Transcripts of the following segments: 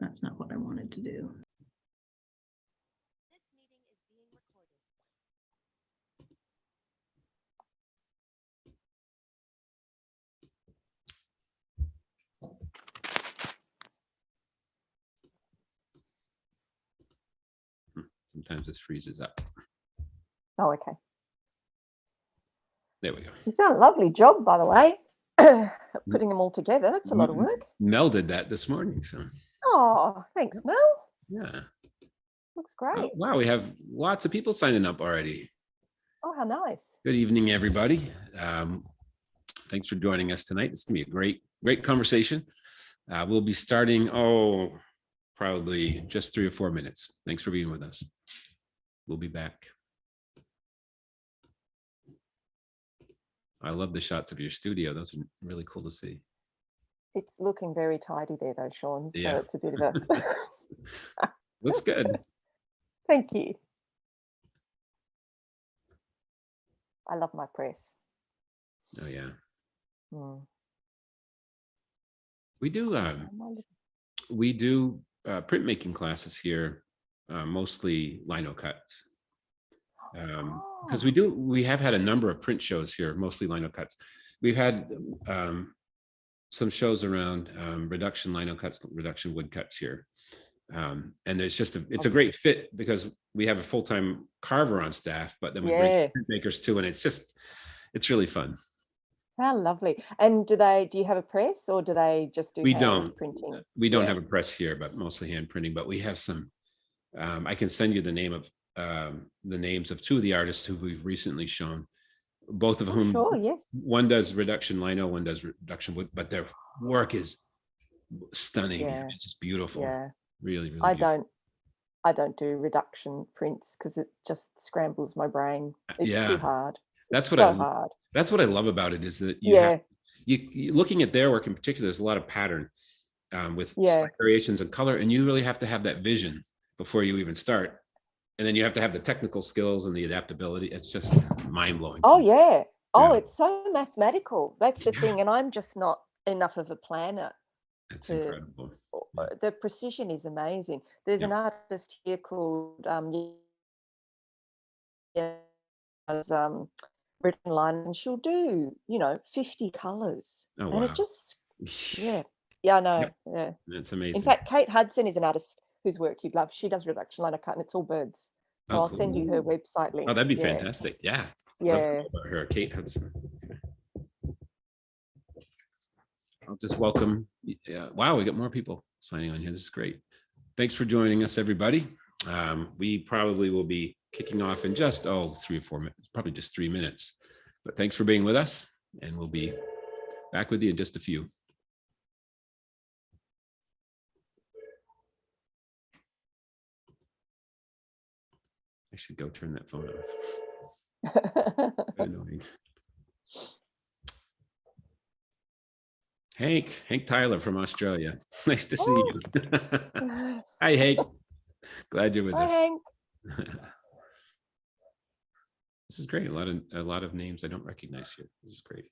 That's not what I wanted to do. This meeting is being recorded. Sometimes this freezes up. Oh, okay. There we go. You've done a lovely job, by the way, putting them all together. That's a lot of work. Mel did that this morning. So. Oh, thanks, Mel. Yeah. Looks great. Wow, we have lots of people signing up already. Oh, how nice. Good evening, everybody. Thanks for joining us tonight. It's gonna be a great conversation. We'll be starting, probably just 3 or 4 minutes. Thanks for being with us. We'll be back. I love the shots of your studio. Those are really cool to see. It's looking very tidy there, though, Sean. Yeah. So it's a bit of a... Looks good. Thank you. I love my press. Oh, yeah. Mm. We do printmaking classes here, mostly lino cuts. Because we have had a number of print shows here, mostly lino cuts. We've had some shows around reduction lino cuts, reduction wood cuts here. And there's just it's a great fit because we have a full-time carver on staff, but then we bring printmakers too, and it's really fun. How lovely. And do you have a press, or do they just do hand printing? We don't have a press here, but mostly hand printing. But we have some. I can send you the names of 2 of the artists who we've recently shown, both of whom. Sure, yes. One does reduction lino, one does reduction wood, but their work is stunning. Yeah. It's just beautiful. Yeah. Really, really. I don't do reduction prints because it just scrambles my brain. It's too hard. That's what hard. That's what I love about it, is that you looking at their work in particular, there's a lot of pattern with slight variations in color, and you really have to have that vision before you even start. And then you have to have the technical skills and the adaptability. It's just mind-blowing. Oh, yeah. Oh, it's so mathematical. That's the thing. And I'm just not enough of a planner. It's incredible. The precision is amazing. There's an artist here called written line, and she'll do 50 colors. Oh, and wow. it just I know. Yeah, that's amazing. In fact, Kate Hudson is an artist whose work you'd love. She does reduction lino cut, and it's all birds. So I'll send you her website link. Oh, that'd be fantastic. Yeah. Love to know about her, Kate Hudson. I'll just welcome. Wow, we got more people signing on here. This is great. Thanks for joining us, everybody. We probably will be kicking off in just 3 or 4 minutes, probably just 3 minutes. But thanks for being with us, and we'll be back with you in just a few. I should go turn that phone off. Annoying. Hank Tyler from Australia. Nice to see you. Hi, Hank. Glad you're with us. Hank. This is great. A lot of names I don't recognize here. This is great.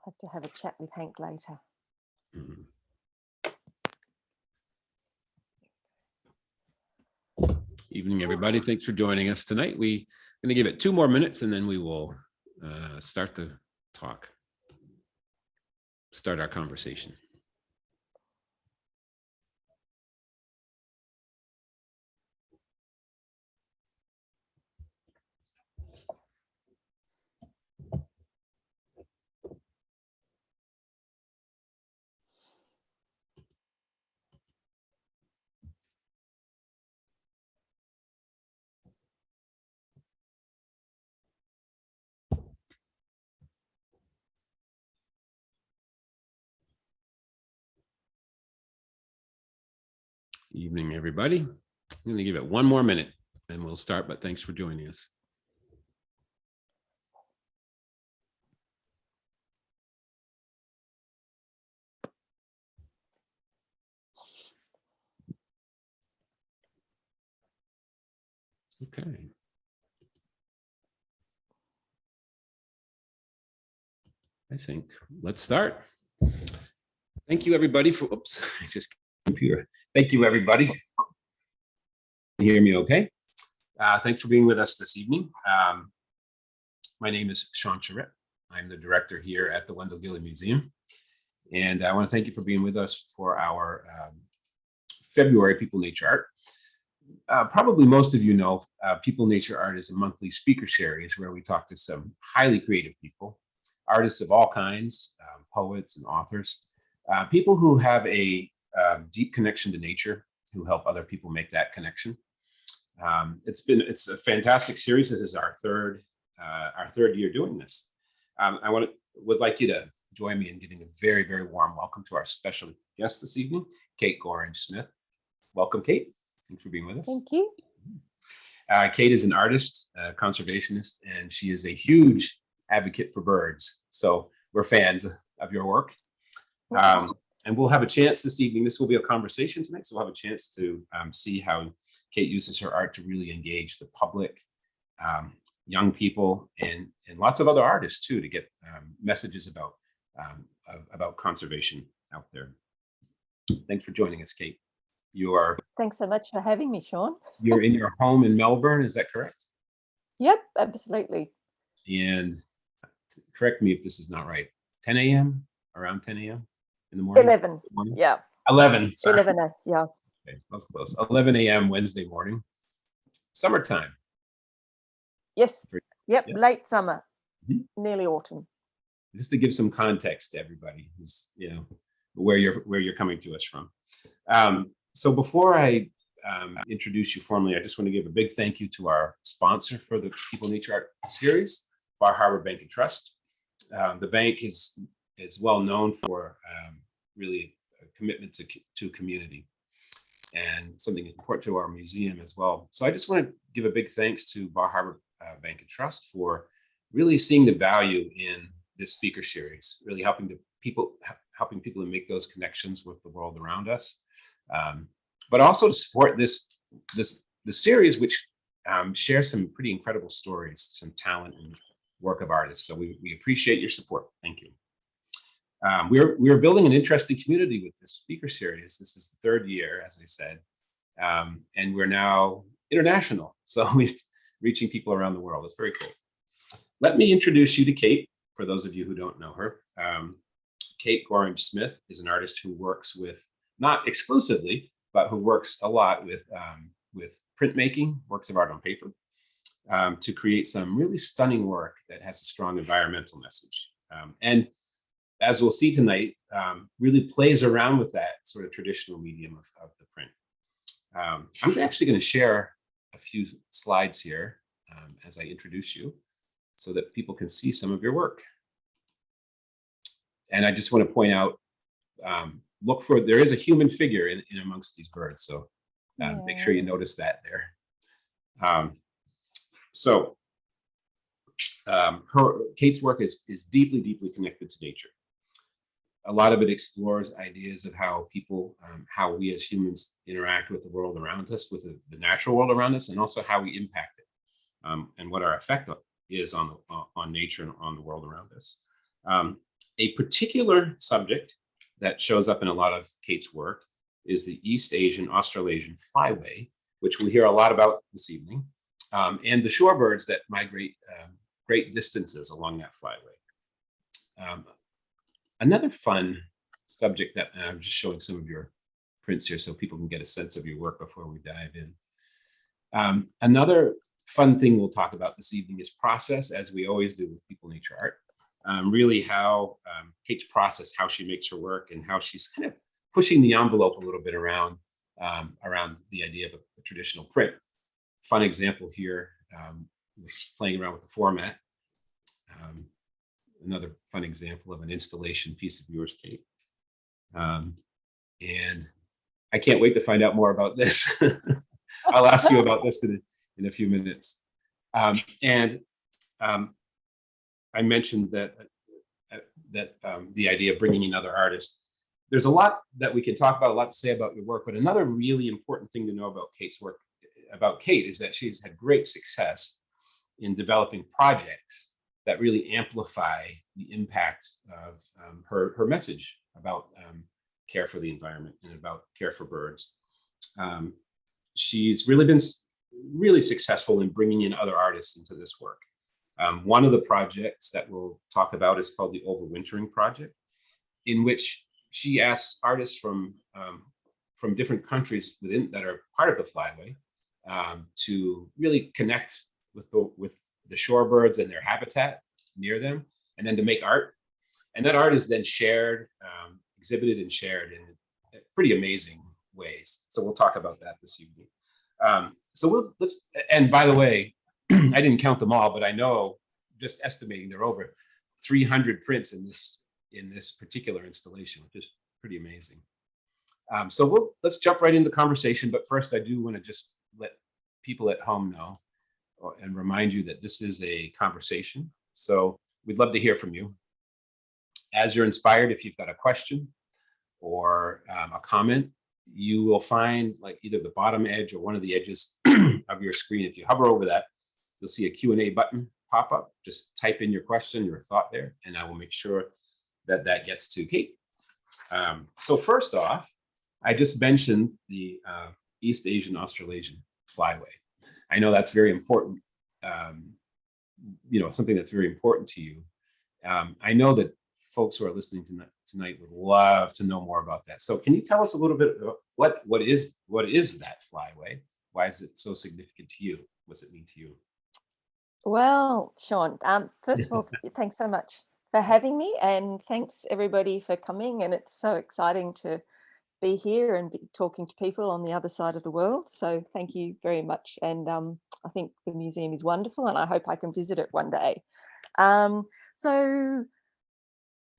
I have to have a chat with Hank later. Mm-hmm. Evening, everybody. Thanks for joining us tonight. We're going to give it 2 more minutes, and then we will start the talk. Start our conversation. Evening, everybody. I'm going to give it 1 more minute and we'll start, but thanks for joining us. Okay. I think let's start. Thank you, everybody, for, oops, I just computer. Thank you, everybody. Can you hear me okay? Thanks for being with us this evening. My name is Sean Charette. I'm the director here at the Wendell Gilly Museum. And I want to thank you for being with us for our February People Nature Art. Probably most of you know People Nature Art is a monthly speaker series where we talk to some highly creative people, artists of all kinds, poets and authors, people who have a deep connection to nature, who help other people make that connection. It's a fantastic series. This is our third year doing this. Would like you to join me in giving a very, very warm welcome to our special guest this evening, Kate Gorringe Smith. Welcome, Kate. Thanks for being with us. Thank you. Kate is an artist, a conservationist, and she is a huge advocate for birds. So we're fans of your work. And we'll have a chance this evening. This will be a conversation tonight, so we'll have a chance to see how Kate uses her art to really engage the public, young people, and lots of other artists too, to get messages about conservation out there. Thanks for joining us, Kate. Thanks so much for having me, Sean. You're in your home in Melbourne, is that correct? Yep, absolutely. And correct me if this is not right. 10 a.m. around 10 a.m. in the morning. 11. Yeah. 11. Sorry. 11. Yeah. Okay, that was close. 11 a.m. Wednesday morning. Summertime. Yes. Yep. Yeah. Late summer, nearly autumn. Just to give some context to everybody who's, where you're coming to us from. So before I introduce you formally, I just want to give a big thank you to our sponsor for the People Nature Art series, Bar Harbor Bank and Trust. The bank is well known for really a commitment to community, and something important to our museum as well. So I just want to give a big thanks to Bar Harbor Bank and Trust for really seeing the value in this speaker series, really helping people to make those connections with the world around us, but also to support the series, which shares some pretty incredible stories, some talent and work of artists. So we appreciate your support. Thank you. We're building an interesting community with this speaker series. This is the third year, as I said, and we're now international. So we're reaching people around the world. It's very cool. Let me introduce you to Kate, for those of you who don't know her. Kate Gorringe Smith is an artist who works with, not exclusively, but who works a lot with printmaking, works of art on paper, to create some really stunning work that has a strong environmental message. And as we'll see tonight, really plays around with that sort of traditional medium of the print. I'm actually going to share a few slides here as I introduce you, so that people can see some of your work. And I just want to point out, there is a human figure in amongst these birds. So make sure you notice that there. Kate's work is deeply, deeply connected to nature. A lot of it explores ideas of how how we as humans interact with the world around us, with the natural world around us, and also how we impact it, and what our effect is on nature and on the world around us. A particular subject that shows up in a lot of Kate's work is the East Asian Australasian flyway, which we'll hear a lot about this evening, and the shorebirds that migrate great distances along that flyway. Another fun subject that I'm just showing some of your prints here so people can get a sense of your work before we dive in. Another fun thing we'll talk about this evening is process, as we always do with People Nature Art. Really how Kate's process, how she makes her work, and how she's kind of pushing the envelope a little bit around the idea of a traditional print. Fun example here, playing around with the format. Another fun example of an installation piece of yours, Kate. And I can't wait to find out more about this. I'll ask you about this in a few minutes. I mentioned that the idea of bringing in other artists. There's a lot that we can talk about, a lot to say about your work, but another really important thing to know about Kate's work about Kate is that she's had great success in developing projects that really amplify the impact of her message about care for the environment and about care for birds. She's really been really successful in bringing in other artists into this work. One of the projects that we'll talk about is called the Overwintering Project, in which she asks artists from different countries within that are part of the flyway to really connect with the shorebirds and their habitat near them, and then to make art. And that art is then shared, exhibited and shared in pretty amazing ways. So we'll talk about that this evening. And by the way, I didn't count them all, but I know, just estimating, there are over 300 prints in this particular installation, which is pretty amazing. So let's jump right into the conversation. But first, I do want to just let people at home know and remind you that this is a conversation. So we'd love to hear from you. As you're inspired, if you've got a question or a comment, you will find like either the bottom edge or one of the edges of your screen. If you hover over that, you'll see a Q&A button pop up. Just type in your question, your thought there, and I will make sure that that gets to Kate. So first off, I just mentioned the East Asian Australasian flyway. I know that's very important, something that's very important to you. I know that folks who are listening tonight would love to know more about that. So can you tell us a little bit about what is that flyway? Why is it so significant to you? What's it mean to you? Well, Sean, first of all, thanks so much for having me, and thanks everybody for coming. And it's so exciting to be here and be talking to people on the other side of the world. So thank you very much. And I think the museum is wonderful, and I hope I can visit it one day.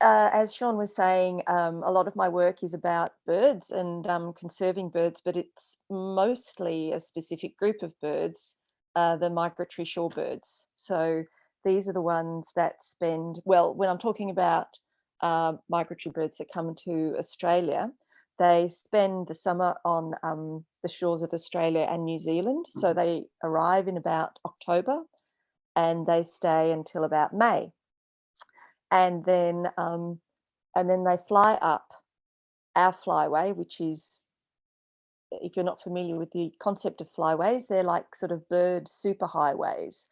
As Sean was saying, a lot of my work is about birds and conserving birds, but it's mostly a specific group of birds, the migratory shorebirds. So these are the ones that when I'm talking about migratory birds that come to Australia, they spend the summer on the shores of Australia and New Zealand. So they arrive in about October and they stay until about May. And then they fly up our flyway, which is, if you're not familiar with the concept of flyways, they're like sort of bird superhighways.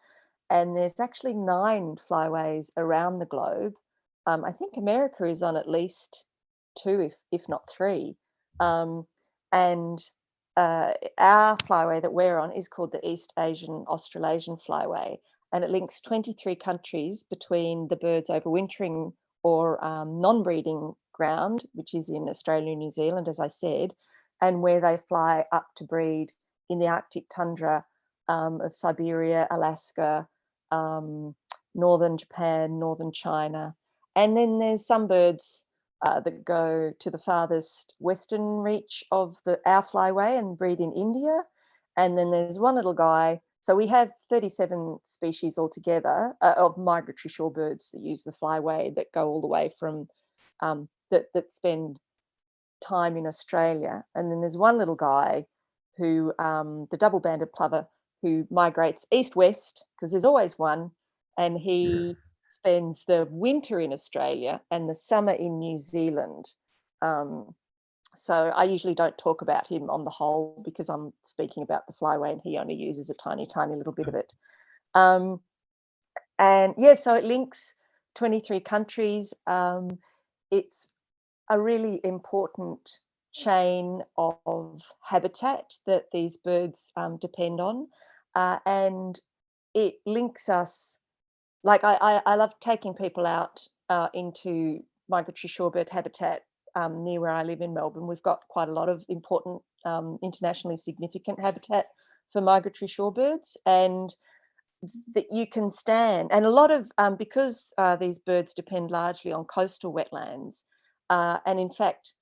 And there's actually 9 flyways around the globe. I think America is on at least 2, if not 3. Our flyway that we're on is called the East Asian Australasian Flyway, and it links 23 countries between the birds overwintering or non-breeding ground, which is in Australia and New Zealand, as I said, and where they fly up to breed in the Arctic tundra of Siberia, Alaska, northern Japan, northern China. And then there's some birds that go to the farthest western reach of our flyway and breed in India. And then there's one little guy. So we have 37 species altogether of migratory shorebirds that use the flyway, that go all the way from that spend time in Australia. And then there's one little guy who, the double-banded plover, who migrates east-west, because there's always one, and he spends the winter in Australia and the summer in New Zealand. So I usually don't talk about him on the whole, because I'm speaking about the flyway and he only uses a tiny, tiny little bit of it. And yeah, so it links 23 countries. It's a really important chain of habitat that these birds depend on. And it links us, like I love taking people out into migratory shorebird habitat near where I live in Melbourne. We've got quite a lot of important internationally significant habitat for migratory shorebirds, and that you can stand. And a lot of, because these birds depend largely on coastal wetlands, and in fact,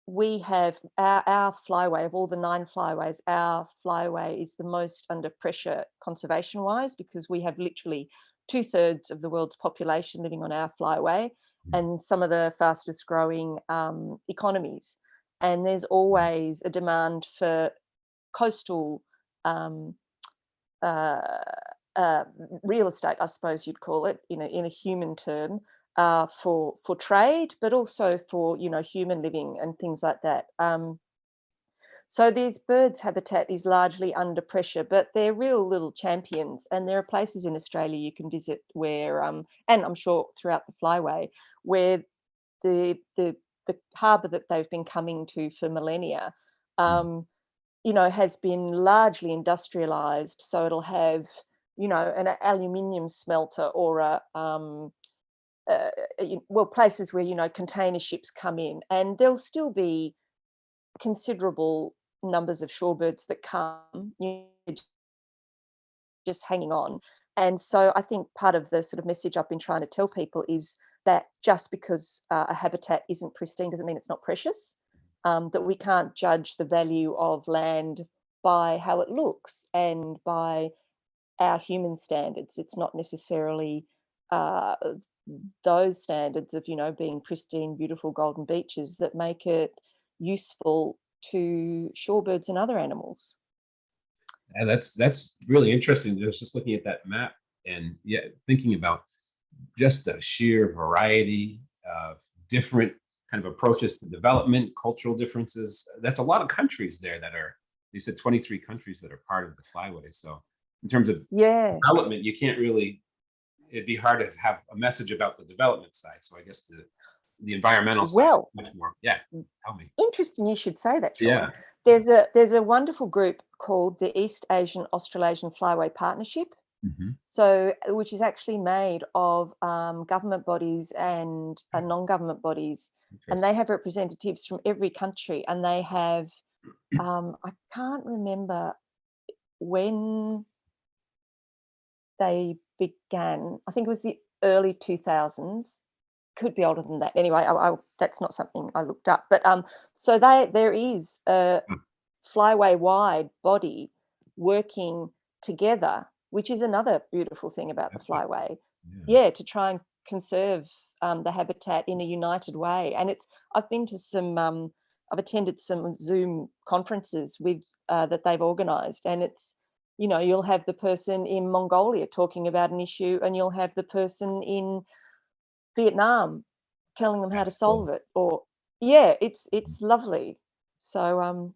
we have our flyway, of all the 9 flyways, our flyway is the most under pressure conservation-wise, because we have literally 2/3 of the world's population living on our flyway, and some of the fastest growing economies. And there's always a demand for coastal um, real estate, I suppose you'd call it, in a human term, for trade, but also for human living and things like that. So these birds' habitat is largely under pressure, but they're real little champions. And there are places in Australia you can visit where, and I'm sure throughout the Flyway, where the harbour that they've been coming to for millennia, has been largely industrialised. So it'll have, an aluminium smelter or places where container ships come in, and there'll still be considerable numbers of shorebirds that come, just hanging on. And so I think part of the sort of message I've been trying to tell people is that just because a habitat isn't pristine doesn't mean it's not precious. That we can't judge the value of land by how it looks and by our human standards. It's not necessarily those standards of being pristine, beautiful golden beaches that make it useful to shorebirds and other animals. And that's really interesting. I was just looking at that map and thinking about just the sheer variety of different kind of approaches to development, cultural differences. That's a lot of countries there that are, you said 23 countries that are part of the Flyway. So in terms of development, you can't really, it'd be hard to have a message about the development side. So I guess the environmental side is much more. Yeah, tell me. Interesting you should say that, Sean. There's a wonderful group called the East Asian Australasian Flyway Partnership. So, which is actually made of government bodies and non-government bodies, and they have representatives from every country, and they have I can't remember when they began. I think it was the early 2000s. Could be older than that. Anyway, that's not something I looked up. But so there is a Flyway-wide body working together, which is another beautiful thing about the Flyway. To try and conserve the habitat in a united way. And I've been to some, I've attended some Zoom conferences with that they've organised, and it's, you'll have the person in Mongolia talking about an issue, and you'll have the person in Vietnam telling them how to solve it. Or it's lovely. So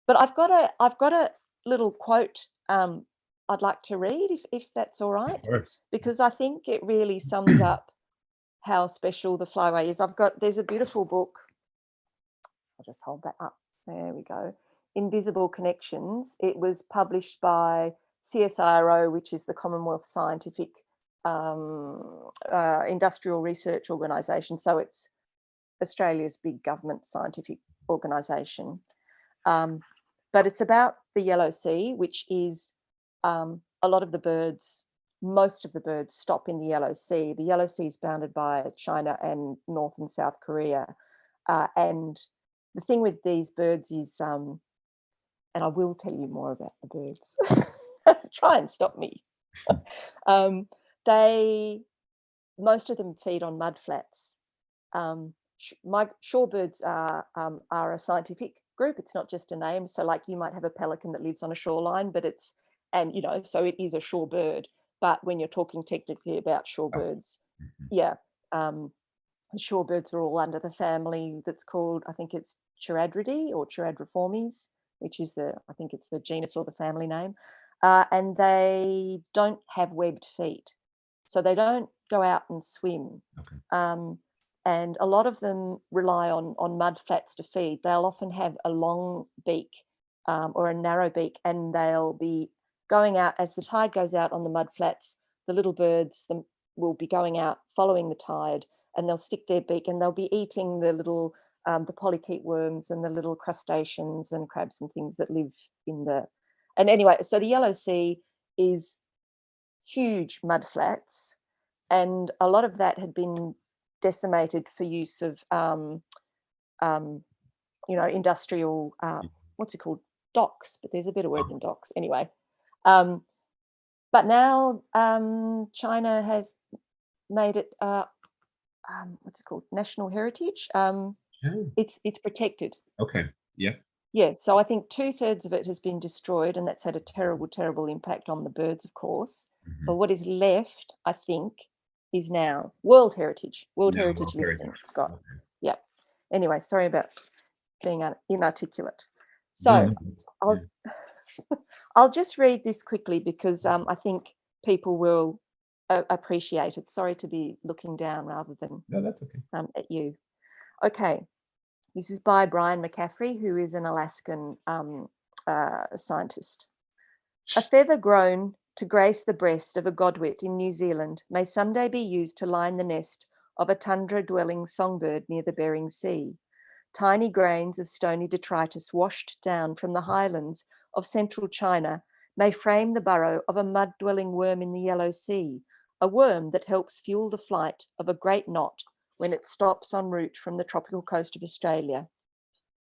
but I've got a little quote I'd like to read if that's all right, because I think it really sums up how special the Flyway is. There's a beautiful book. I'll just hold that up. There we go. Invisible Connections. It was published by CSIRO, which is the Commonwealth Scientific Industrial Research Organisation. So it's Australia's big government scientific organisation. But it's about the Yellow Sea, which is a lot of the birds, most of the birds stop in the Yellow Sea. The Yellow Sea is bounded by China and North and South Korea. And the thing with these birds is, and I will tell you more about the birds. Try and stop me. Most of them feed on mudflats. Shorebirds are a scientific group. It's not just a name. So like you might have a pelican that lives on a shoreline, but so it is a shorebird. But when you're talking technically about shorebirds, shorebirds are all under the family that's called, I think it's Chiradridae or Chiradriformes, which is I think it's the genus or the family name. And they don't have webbed feet. So they don't go out and swim. And a lot of them rely on mud flats to feed. They'll often have a long beak or a narrow beak, and they'll be going out as the tide goes out on the mud flats. The little birds will be going out following the tide, and they'll stick their beak and they'll be eating the little the polychaete worms and the little crustaceans and crabs and things that live in the. And anyway, so the Yellow Sea is huge mud flats, and a lot of that had been decimated for use of industrial what's it called, docks, but there's a better word than docks anyway. But now China has made it what's it called, national heritage. It's protected. Okay. Yeah. Yeah, so I think 2/3 of it has been destroyed, and that's had a terrible, terrible impact on the birds, of course. But Mhm. what is left, I think, is now World Heritage, World No, Heritage World Heritage. listing, Scott. Okay. Yeah. Anyway, sorry about being inarticulate. No, So no, that's, yeah. I'll I'll just read this quickly because I think people will appreciate it. Sorry to be looking down rather than No, that's okay. at you. Okay, this is by Brian McCaffrey, who is an Alaskan scientist. A feather grown to grace the breast of a godwit in New Zealand may someday be used to line the nest of a tundra-dwelling songbird near the Bering Sea. Tiny grains of stony detritus washed down from the highlands of central China may frame the burrow of a mud-dwelling worm in the Yellow Sea, a worm that helps fuel the flight of a great knot when it stops en route from the tropical coast of Australia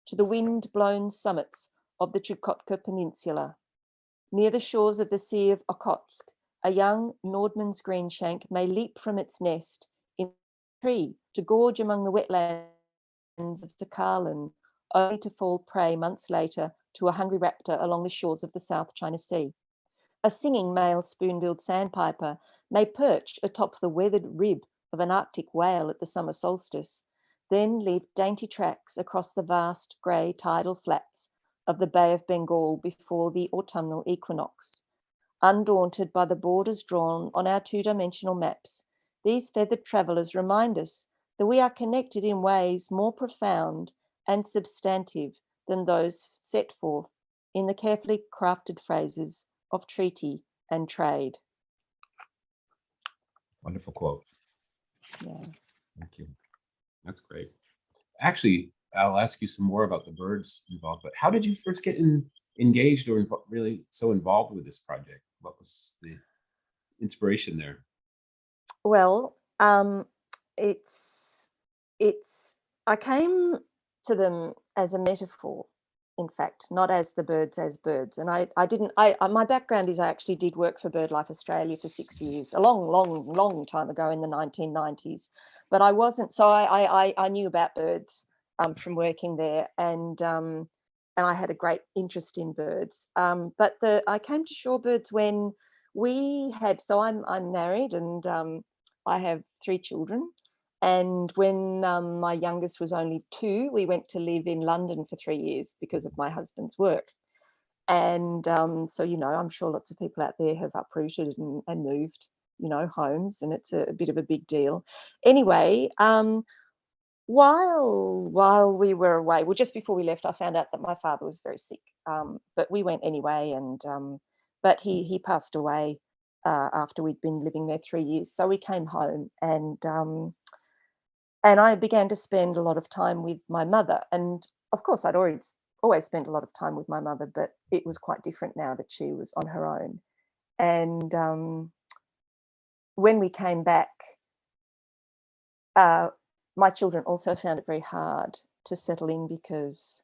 to the wind-blown summits of the Chukotka Peninsula. Near the shores of the Sea of Okhotsk, a young Nordman's greenshank may leap from its nest in a tree to gorge among the wetlands of Sakhalin, only to fall prey months later to a hungry raptor along the shores of the South China Sea. A singing male spoon-billed sandpiper may perch atop the weathered rib of an Arctic whale at the summer solstice, then leave dainty tracks across the vast grey tidal flats of the Bay of Bengal before the autumnal equinox. Undaunted by the borders drawn on our two-dimensional maps, these feathered travellers remind us that we are connected in ways more profound and substantive than those set forth in the carefully crafted phrases of treaty and trade. Wonderful quote. Yeah. Thank you. That's great. Actually, I'll ask you some more about the birds involved, but how did you first get engaged or really so involved with this project? What was the inspiration there? Well, it's I came to them as a metaphor, in fact, not as the birds as birds. And I didn't. My background is I actually did work for BirdLife Australia for 6 years, a long, long, long time ago in the 1990s. But I wasn't. So I knew about birds from working there, and I had a great interest in birds. But I came to shorebirds when we had. So I'm married and. I have 3 children. And when my youngest was only 2, we went to live in London for 3 years because of my husband's work. And so, I'm sure lots of people out there have uprooted and moved, homes, and it's a bit of a big deal. Anyway, while we were away, well, just before we left, I found out that my father was very sick. But we went anyway, and but he passed away after we'd been living there 3 years. So we came home, and I began to spend a lot of time with my mother. And of course, I'd always spent a lot of time with my mother, but it was quite different now that she was on her own. And when we came back, my children also found it very hard to settle in because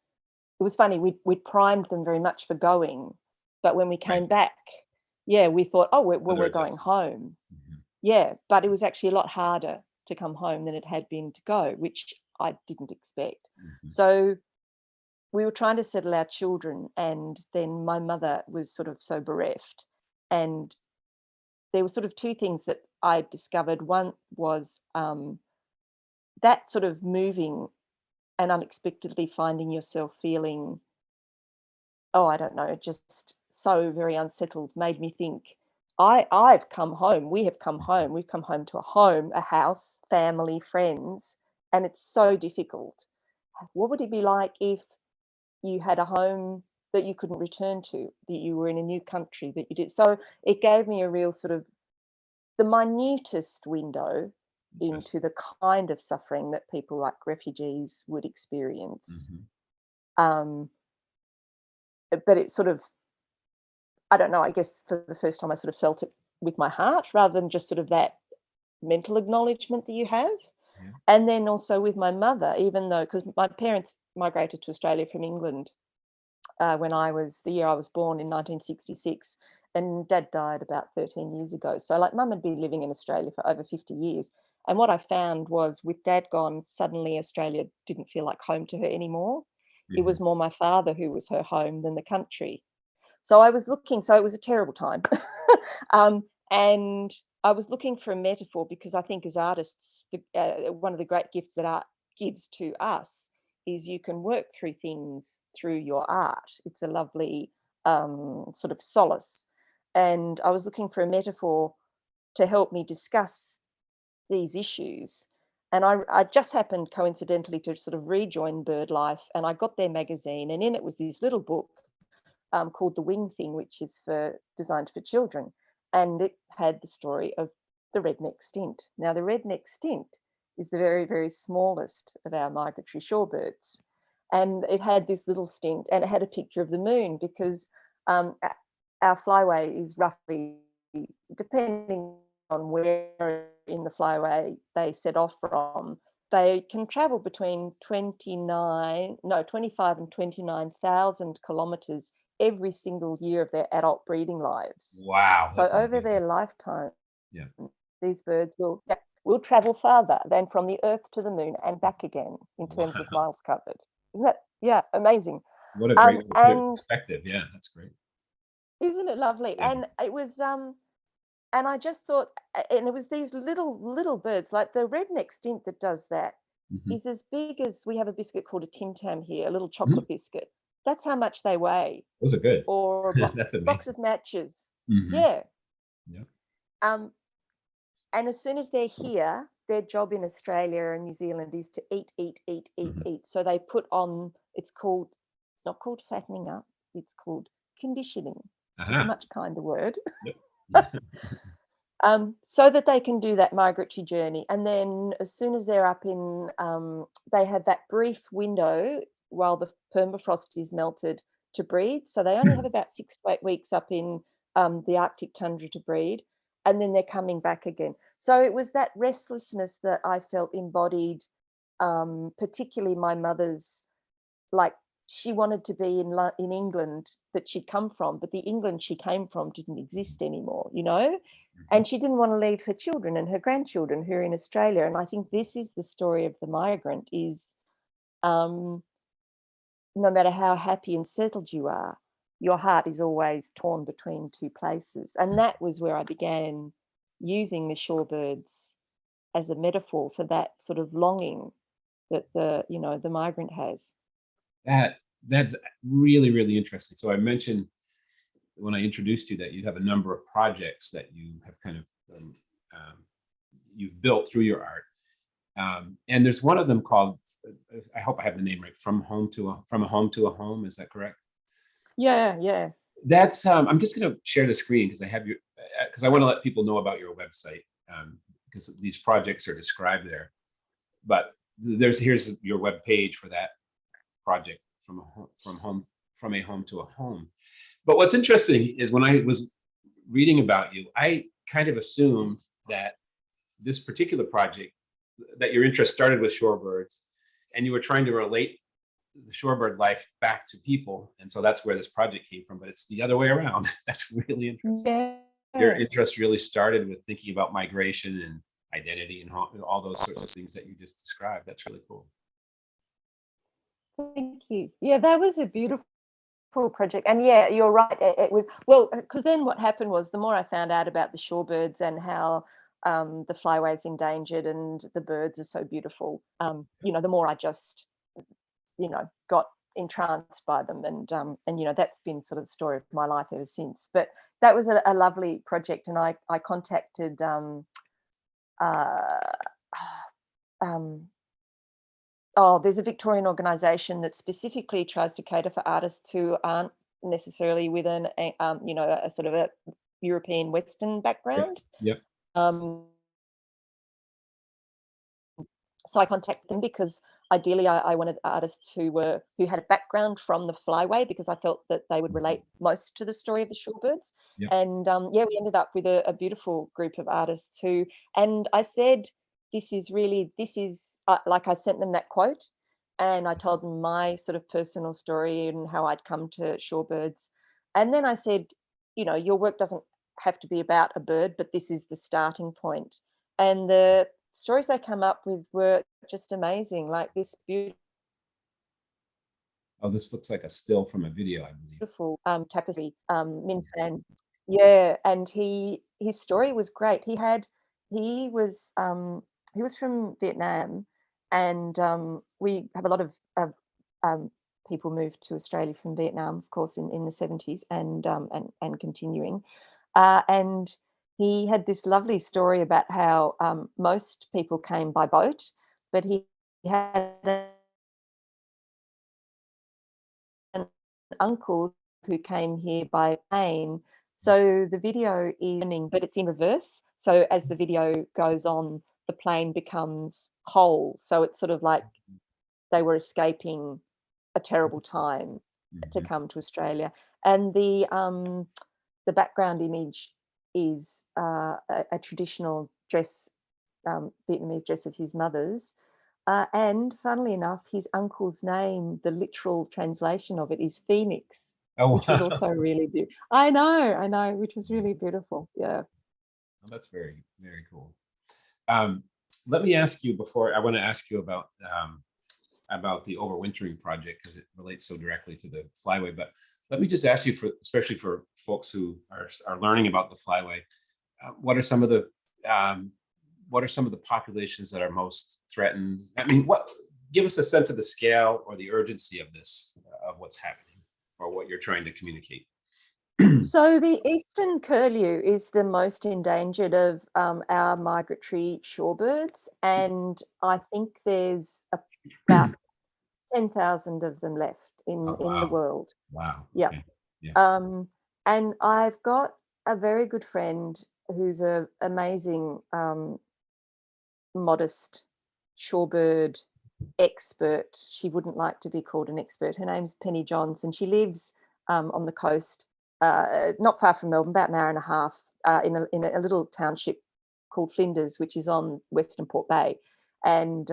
it was funny. We'd primed them very much for going, but when we came Right. back, yeah, we thought, oh, we're Other going adjustment. home. Mhm. Yeah, but it was actually a lot harder to come home than it had been to go, which I didn't expect. Mhm. So we were trying to settle our children, and then my mother was sort of so bereft. And there were sort of 2 things that I discovered. One was that sort of moving and unexpectedly finding yourself feeling, oh, I don't know, just so very unsettled made me think, I've come home, we have come home, we've come home to a home, a house, family, friends, and it's so difficult. What would it be like if you had a home that you couldn't return to, that you were in a new country that you did? So it gave me a real sort of the minutest window Interesting. into the kind of suffering that people like refugees would experience. Mhm. Um, but it sort of, I don't know, I guess for the first time I sort of felt it with my heart rather than just sort of that mental acknowledgement that you have. Yeah. And then also with my mother, even though, because my parents migrated to Australia from England when the year I was born in 1966, and dad died about 13 years ago. So like mum had been living in Australia for over 50 years. And what I found was with dad gone, suddenly Australia didn't feel like home to her anymore. It was more my father who was her home than the country. So I was looking, so it was a terrible time. And I was looking for a metaphor because I think as artists, one of the great gifts that art gives to us is you can work through things through your art. It's a lovely sort of solace. And I was looking for a metaphor to help me discuss these issues. And I just happened coincidentally to sort of rejoin BirdLife, and I got their magazine, and in it was this little book called The Wing Thing, which is designed for children. And it had the story of the redneck stint. Now, the redneck stint is the very, very smallest of our migratory shorebirds. And it had this little stint, and it had a picture of the moon because our flyway is roughly, depending on where in the flyway they set off from, they can travel between 25 and 29,000 kilometres every single year of their adult breeding lives. Wow. So over their lifetime, yeah, these birds will travel farther than from the Earth to the moon and back again in terms of miles covered. Isn't that, amazing? What a great perspective. Yeah, that's great. Isn't it lovely? Yeah. And it was, and I just thought, and it was these little birds, like the redneck stint that does that is as big as, we have a biscuit called a Tim Tam here, a little chocolate biscuit. That's how much they weigh. Those are good. Or That's amazing. box of matches. Yeah. And as soon as they're here, their job in Australia and New Zealand is to eat. So they put on, it's not called fattening up, it's called conditioning. It's a much kinder word. So that they can do that migratory journey. And then as soon as they're up in, they have that brief window while the permafrost is melted to breed. So they only have about 6 to 8 weeks up in the Arctic tundra to breed, and then they're coming back again. So it was that restlessness that I felt embodied, particularly my mother's, like, she wanted to be in England that she'd come from, but the England she came from didn't exist anymore, and she didn't want to leave her children and her grandchildren who are in Australia. And I think this is the story of the migrant, is no matter how happy and settled you are, your heart is always torn between two places. And that was where I began using the shorebirds as a metaphor for that sort of longing that the migrant has. That's really, really interesting. So I mentioned when I introduced you that you have a number of projects that you have kind of you've built through your art, and there's one of them called, I hope I have the name right, from a home to a home. Is that correct? Yeah. That's I'm just going to share the screen because I want to let people know about your website, because these projects are described there. But here's your web page for that project, from a home to a home. But what's interesting is when I was reading about you, I kind of assumed that this particular project, that your interest started with shorebirds, and you were trying to relate the shorebird life back to people, and so that's where this project came from. But it's the other way around. That's really interesting. Yeah. Your interest really started with thinking about migration and identity and all those sorts of things that you just described. That's really cool. Thank you. Yeah, that was a beautiful project. And yeah, you're right. It was, well, because then what happened was, the more I found out about the shorebirds and how the flyway's endangered and the birds are so beautiful, the more I just, got entranced by them. And that's been sort of the story of my life ever since. But that was a lovely project. And I contacted there's a Victorian organisation that specifically tries to cater for artists who aren't necessarily within a sort of a European Western background. Yep. So I contacted them because ideally I wanted artists who had a background from the flyway, because I felt that they would relate most to the story of the shorebirds. Yep. And we ended up with a beautiful group of artists and I said, this is like, I sent them that quote, and I told them my sort of personal story and how I'd come to shorebirds. And then I said, your work doesn't have to be about a bird, but this is the starting point. And the stories they come up with were just amazing, like this beautiful Oh, this looks like a still from a video, I believe. Beautiful tapestry, Min Fan. Yeah, and his story was great. He was from Vietnam, and we have a lot of people moved to Australia from Vietnam, of course, in the 70s, and continuing. And he had this lovely story about how most people came by boat, but he had an uncle who came here by plane. So the video is running, but it's in reverse. So as the video goes on, the plane becomes whole. So it's sort of like they were escaping a terrible time to Mhm. come to Australia. And the background image is a traditional dress, Vietnamese dress of his mother's. And funnily enough, his uncle's name, the literal translation of it is Phoenix, Oh, which was wow. also really beautiful. I know, which was really beautiful. Yeah. Well, that's very, very cool. Let me ask you before, I want to ask you about the overwintering project because it relates so directly to the flyway. But let me just ask you, for especially for folks who are learning about the flyway, what are some of the populations that are most threatened? I mean, give us a sense of the scale or the urgency of this, of what's happening or what you're trying to communicate. So the eastern curlew is the most endangered of our migratory shorebirds, and I think there's about 10,000 of them left Oh, in the wow. world. Wow. Yeah. Okay. Yeah. And I've got a very good friend who's an amazing, modest shorebird expert. She wouldn't like to be called an expert. Her name's Penny Johnson. She lives on the coast, not far from Melbourne, about an hour and a half, in a little township called Flinders, which is on Western Port Bay. And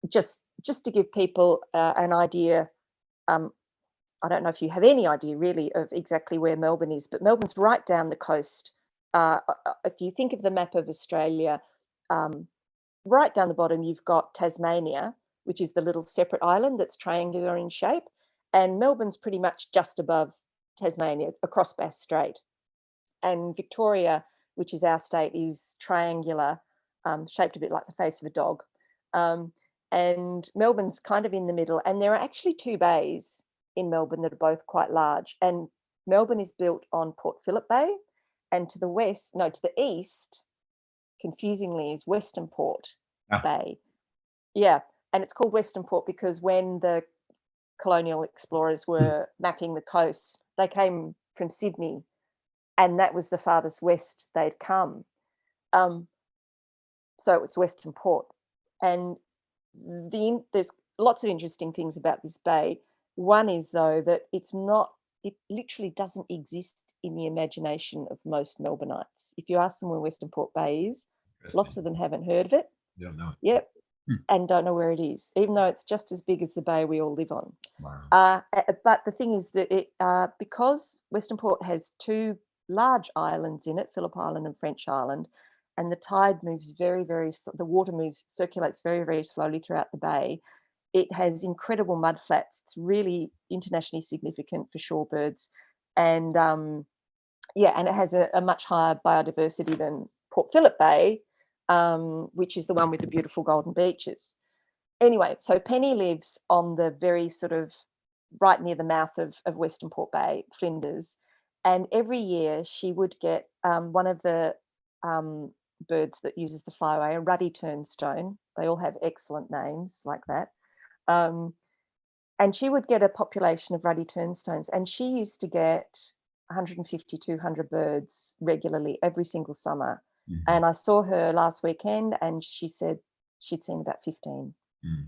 just to give people an idea, I don't know if you have any idea really of exactly where Melbourne is, but Melbourne's right down the coast. If you think of the map of Australia, um, right down the bottom, you've got Tasmania, which is the little separate island that's triangular in shape. And Melbourne's pretty much just above Tasmania, across Bass Strait. And Victoria, which is our state, is triangular, shaped a bit like the face of a dog. Um, and Melbourne's kind of in the middle. And there are actually two bays in Melbourne that are both quite large. And Melbourne is built on Port Phillip Bay. And to the east, confusingly, is Western Port Ah, Bay. Yeah. And it's called Western Port because when the colonial explorers were mapping the coast, they came from Sydney, and that was the farthest west they'd come. Um, so it was Western Port. And there's lots of interesting things about this bay. One is, though, that it literally doesn't exist in the imagination of most Melbourneites. If you ask them where Western Port Bay is, lots interesting. of them haven't heard of it. You don't know it. Yep. Hmm. And don't know where it is, even though it's just as big as the bay we all live on. Wow. But the thing is that because Western Port has two large islands in it, Phillip Island and French Island, and the tide moves the water circulates very, very slowly throughout the bay. It has incredible mud flats. It's really internationally significant for shorebirds. And and it has a much higher biodiversity than Port Phillip Bay, which is the one with the beautiful golden beaches. Anyway, so Penny lives on the very sort of right near the mouth of Western Port Bay, Flinders. And every year she would get one of the birds that uses the flyway, a ruddy turnstone. They all have excellent names like that. Um, and she would get a population of ruddy turnstones. And she used to get 150, 200 birds regularly every single summer. Mhm. And I saw her last weekend and she said she'd seen about 15. Mm.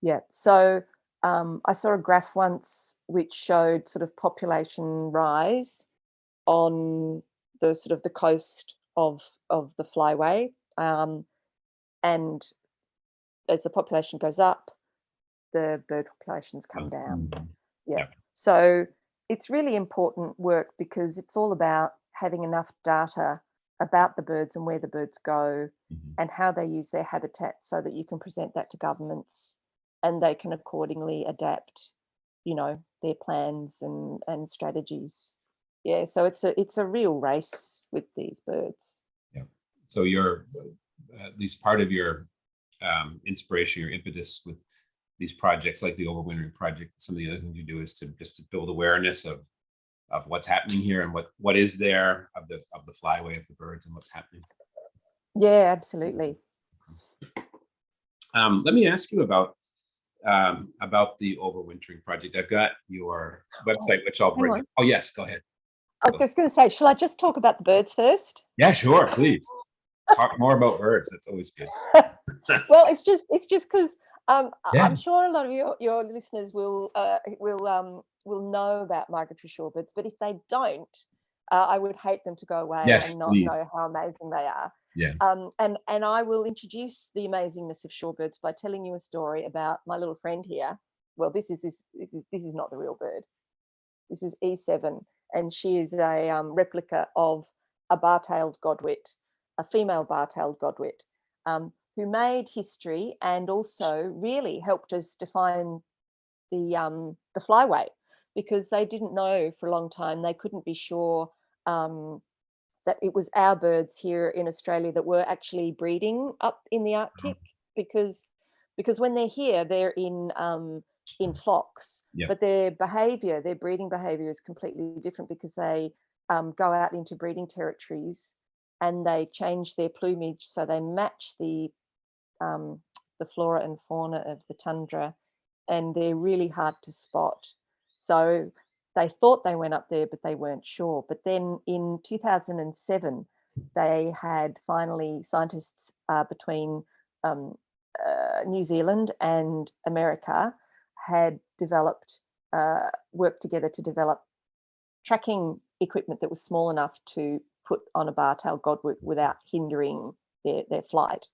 Yeah. So I saw a graph once which showed sort of population rise on the sort of the coast of the flyway. And as the population goes up, the bird populations come down. Mhm. Yeah. Yeah. So it's really important work because it's all about having enough data about the birds and where the birds go Mhm. and how they use their habitat so that you can present that to governments and they can accordingly adapt, their plans and strategies. Yeah, so it's a real race with these birds. Yeah. So you're at least part of your inspiration, your impetus with these projects like the Overwintering Project. Some of the other things you do is to build awareness of what's happening here and what is there of the flyway of the birds and what's happening. Yeah, absolutely. Let me ask you about the Overwintering Project. I've got your website, which I'll bring up. Oh yes, go ahead. I was just going to say, shall I just talk about the birds first? Yeah, sure, please. Talk more about birds. That's always good. Well, it's just because Yeah. I'm sure a lot of your listeners will know about migratory shorebirds, but if they don't, I would hate them to go away Yes, and not please. know how amazing they are. Yeah. And I will introduce the amazingness of shorebirds by telling you a story about my little friend here. Well, this is not the real bird. This is E7, and she is a replica of a bar-tailed godwit, a female bar-tailed godwit, who made history and also really helped us define the flyway, because they didn't know for a long time. They couldn't be sure that it was our birds here in Australia that were actually breeding up in the Arctic, because when they're here, they're in flocks, Yep. but their breeding behavior is completely different, because they go out into breeding territories and they change their plumage so they match the flora and fauna of the tundra, and they're really hard to spot. So they thought they went up there, but they weren't sure. But then in 2007, they had finally, scientists between New Zealand and America had developed, worked together to develop tracking equipment that was small enough to put on a bar-tailed godwit without hindering their flight.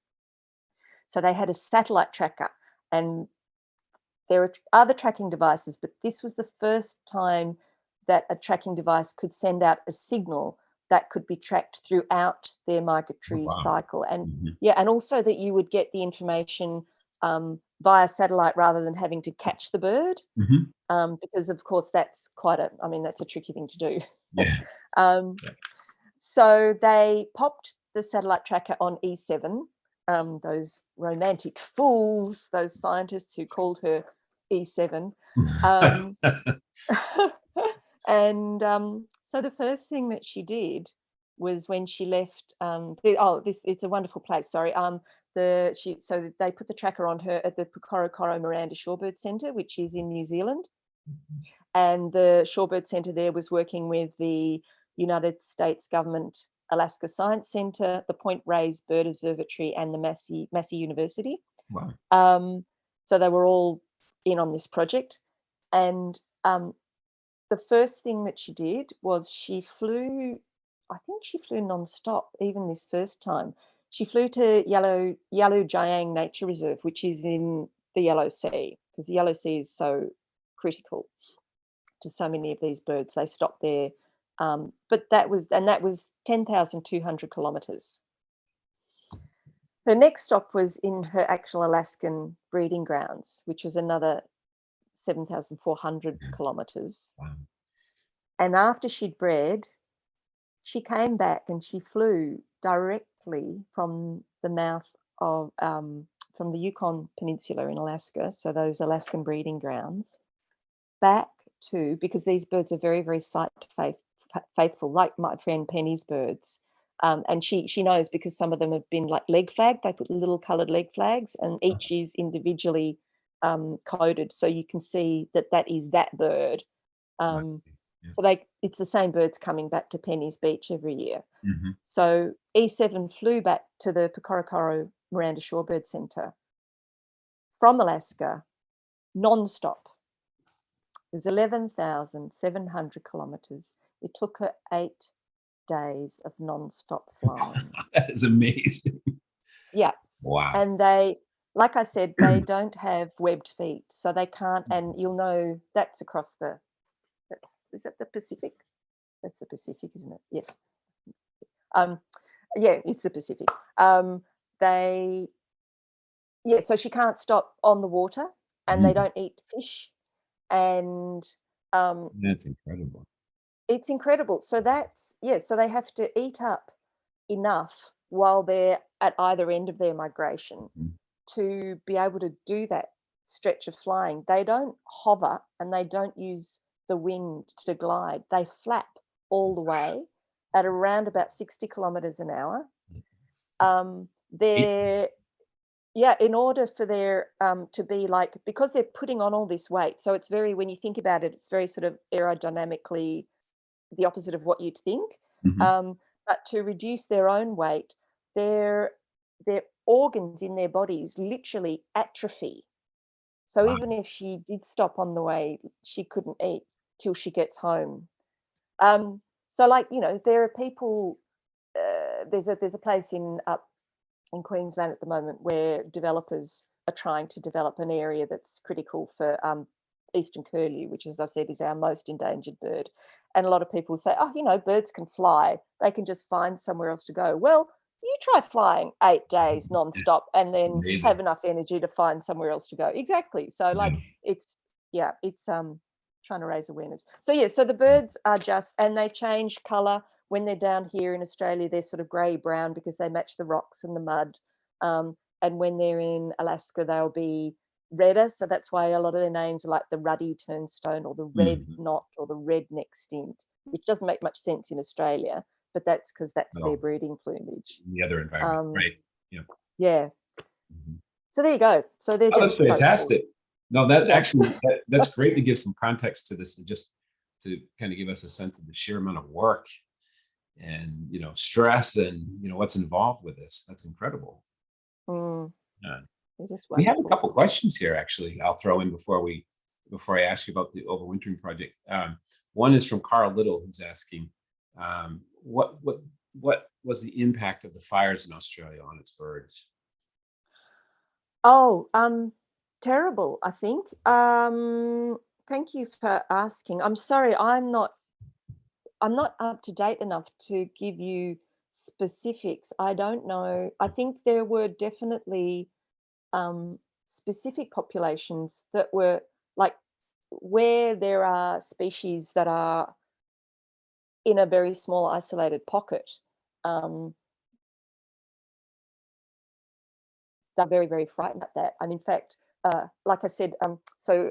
So they had a satellite tracker, and there are other tracking devices, but this was the first time that a tracking device could send out a signal that could be tracked throughout their migratory cycle. And and also that you would get the information via satellite rather than having to catch the bird, because of course that's that's a tricky thing to do. Yeah. So they popped the satellite tracker on E7. Those romantic fools, those scientists who called her E7. And so the first thing that she did was, when she left, it's a wonderful place, sorry. So they put the tracker on her at the Pukorokoro Miranda Shorebird Centre, which is in New Zealand. And the Shorebird Centre there was working with the United States government Alaska Science Center, the Point Reyes Bird Observatory, and the Massey University. Wow. So they were all in on this project. And the first thing that she did was she flew non-stop, even this first time. She flew to Yalu Nature Reserve, which is in the Yellow Sea, because the Yellow Sea is so critical to so many of these birds. They stop there. But that was 10,200 kilometers. Her next stop was in her actual Alaskan breeding grounds, which was another 7,400 kilometers. Wow. And after she'd bred, she came back and she flew directly from the mouth of from the Yukon Peninsula in Alaska, so those Alaskan breeding grounds, back to, because these birds are very, very sight faithful, like my friend Penny's birds. And she knows, because some of them have been like leg flagged. They put little coloured leg flags, and each is individually coded, so you can see that is that bird. So it's the same birds coming back to Penny's Beach every year. So E7 flew back to the Pukorokoro Miranda Shorebird Centre from Alaska non-stop. It was 11,700 kilometres. It took her 8 days of non-stop flying. That is amazing. Yeah. Wow. And they, like I said, they don't have webbed feet, so they can't. And you'll know that's across is that the Pacific? That's the Pacific, isn't it? Yes. Yeah, it's the Pacific. So she can't stop on the water. and they don't eat fish. And That's incredible. it's incredible. So that's, yeah, so they have to eat up enough while they're at either end of their migration Mhm. to be able to do that stretch of flying. They don't hover and they don't use the wind to glide. They flap all the way at around about 60 kilometers an hour. They're, yeah, in order for their to be like, because they're putting on all this weight, so it's very, when you think about it, it's very sort of aerodynamically the opposite of what you'd think. Mhm. But to reduce their own weight, their organs in their bodies literally atrophy. So Wow. even if she did stop on the way, she couldn't eat till she gets home. So like, you know, there are people. There's a place in Queensland at the moment where developers are trying to develop an area that's critical for eastern curlew, which, as I said, is our most endangered bird. And a lot of people say, oh, you know, birds can fly. They can just find somewhere else to go. Well, you try flying 8 days nonstop and then Amazing. have enough energy to find somewhere else to go. Exactly. So like it's trying to raise awareness. So yeah, so the birds are just, and they change colour. When they're down here in Australia, they're sort of grey brown because they match the rocks and the mud. And when they're in Alaska, they'll be redder. So that's why a lot of their names are like the ruddy turnstone or the red Mhm. knot or the redneck stint, which doesn't make much sense in Australia, but that's because that's their No, breeding plumage. the other environment, right? Yeah. Yeah. Mhm. So there you go. So they're Oh, that's just so cool. fantastic. No, that Yeah. actually, that's great to give some context to this and just to kind of give us a sense of the sheer amount of work and, you know, stress and, you know, what's involved with this. That's incredible. Mm, Yeah. they're just We have a wonderful. couple questions here, actually. I'll throw in before I ask you about the overwintering project. One is from Carl Little, who's asking, what was the impact of the fires in Australia on its birds? Oh, terrible, I think. Thank you for asking. I'm sorry, I'm not up to date enough to give you specifics. I don't know. I think there were definitely specific populations that were like where there are species that are in a very small isolated pocket. Um, they're very, very frightened at that. And in fact, like I said, so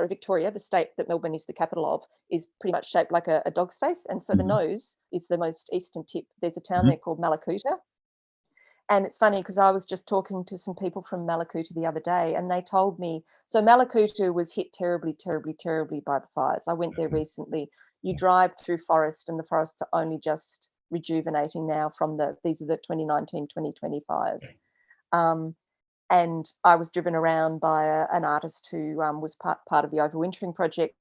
Victoria, the state that Melbourne is the capital of, is pretty much shaped like a dog's face. And so the Mhm. nose is the most eastern tip. There's a town Mhm. there called Malakuta. And it's funny because I was just talking to some people from Malakuta the other day, and they told me, so Malakuta was hit terribly, terribly, terribly by the fires. I went there Okay. recently. You Yeah. drive through forest, and the forests are only just rejuvenating now from these are the 2019, 2020 fires. Um, and I was driven around by an artist who was part of the overwintering project.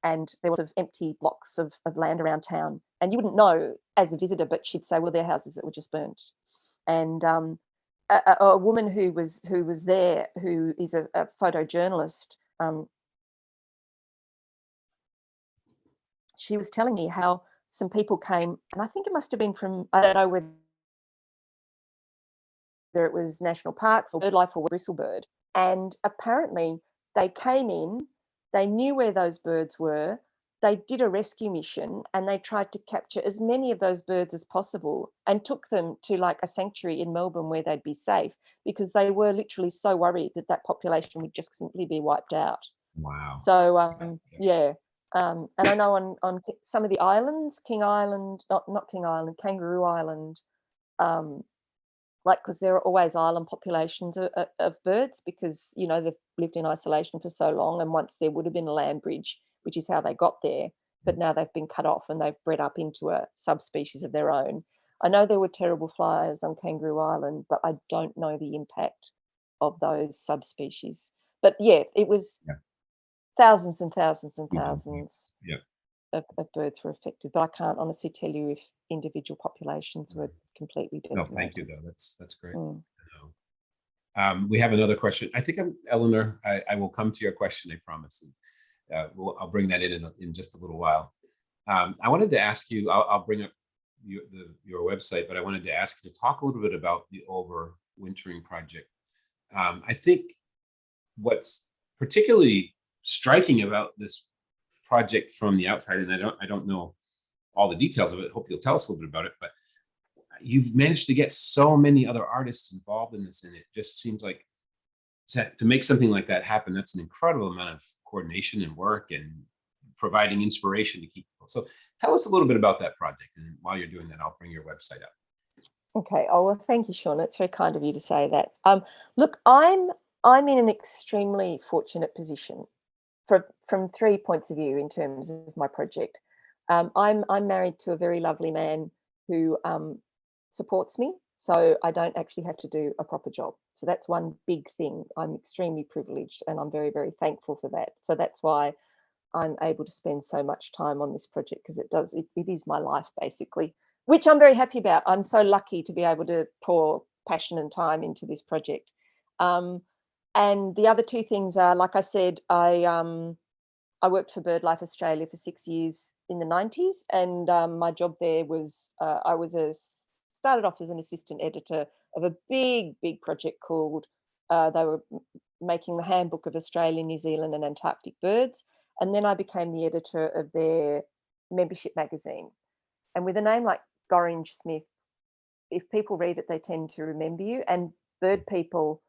And there was empty blocks of land around town. And you wouldn't know as a visitor, but she'd say, well, they're houses that were just burnt. And a woman who was there, who is a photojournalist, she was telling me how some people came, and I think it must have been from, I don't know whether it was national parks or BirdLife or Bristlebird. And apparently they came in, they knew where those birds were, they did a rescue mission and they tried to capture as many of those birds as possible and took them to like a sanctuary in Melbourne where they'd be safe, because they were literally so worried that that population would just simply be wiped out. Wow. So yeah. And I know on some of the islands, King Island, not King Island, Kangaroo Island, like, because there are always island populations of birds, because you know they've lived in isolation for so long, and once there would have been a land bridge, which is how they got there, but now they've been cut off and they've bred up into a subspecies of their own. I know there were terrible fires on Kangaroo Island, but I don't know the impact of those subspecies. But yeah, it was Yeah. thousands and thousands and Mhm. thousands Yeah. of birds were affected, but I can't honestly tell you if individual populations were completely No, thank you, decimated. though. That's great. Mm. to know. We have another question. I think, Eleanor, I will come to your question, I promise. And, I'll bring that in just a little while. I wanted to ask you, I'll bring up your website, but I wanted to ask you to talk a little bit about the overwintering project I think what's particularly striking about this project from the outside, and I don't know all the details of it. Hope you'll tell us a little bit about it, but you've managed to get so many other artists involved in this, and it just seems like to make something like that happen, that's an incredible amount of coordination and work and providing inspiration to keep people. So tell us a little bit about that project, and while you're doing that, I'll bring your website up. Okay. Oh, well, thank you, Sean. It's very kind of you to say that. Look, I'm in an extremely fortunate position from 3 points of view in terms of my project. I'm married to a very lovely man who supports me, so I don't actually have to do a proper job. So that's one big thing. I'm extremely privileged, and I'm very, very thankful for that. So that's why I'm able to spend so much time on this project, because it is my life basically, which I'm very happy about. I'm so lucky to be able to pour passion and time into this project. And the other two things are, like I said, I worked for BirdLife Australia for 6 years in the 90s, and my job there was I started off as an assistant editor of a big project called they were making the Handbook of Australian, New Zealand and Antarctic Birds, and then I became the editor of their membership magazine. And with a name like Gorringe Smith, if people read it, they tend to remember you. And bird people,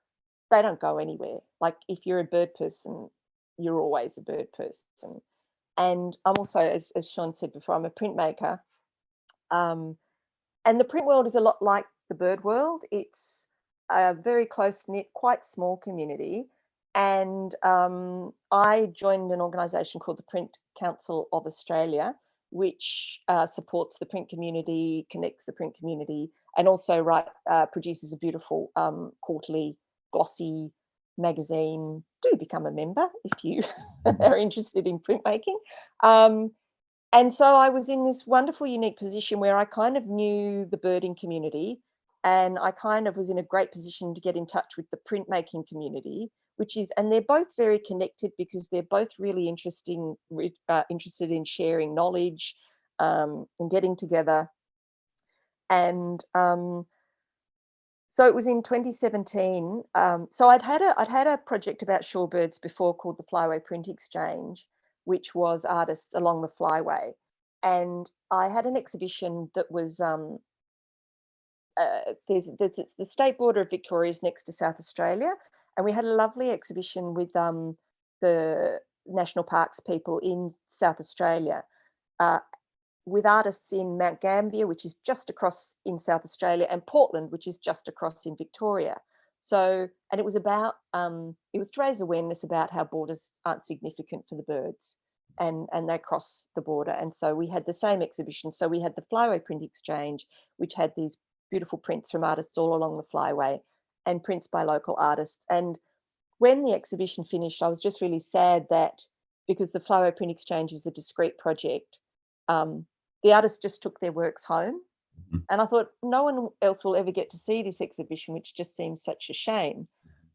they don't go anywhere. Like if you're a bird person, you're always a bird person. And I'm also, as Sean said before, I'm a printmaker. And the print world is a lot like the bird world. It's a very close-knit, quite small community. And I joined an organisation called the Print Council of Australia, which supports the print community, connects the print community, and also produces a beautiful quarterly glossy magazine. Do become a member if you are interested in printmaking. And so I was in this wonderful, unique position where I kind of knew the birding community, and I kind of was in a great position to get in touch with the printmaking community, and they're both very connected because they're both really interested in sharing knowledge and getting together. And so it was in 2017. So I'd had a project about shorebirds before called the Flyway Print Exchange, which was artists along the flyway. And I had an exhibition that was, there's the state border of Victoria is next to South Australia. And we had a lovely exhibition with the national parks people in South Australia, with artists in Mount Gambier, which is just across in South Australia, and Portland, which is just across in Victoria. So, and it was about, it was to raise awareness about how borders aren't significant for the birds, and they cross the border. And so we had the same exhibition. So we had the Flyway Print Exchange, which had these beautiful prints from artists all along the flyway and prints by local artists. And when the exhibition finished, I was just really sad that, because the Flyway Print Exchange is a discrete project, the artists just took their works home. And I thought, no one else will ever get to see this exhibition, which just seems such a shame.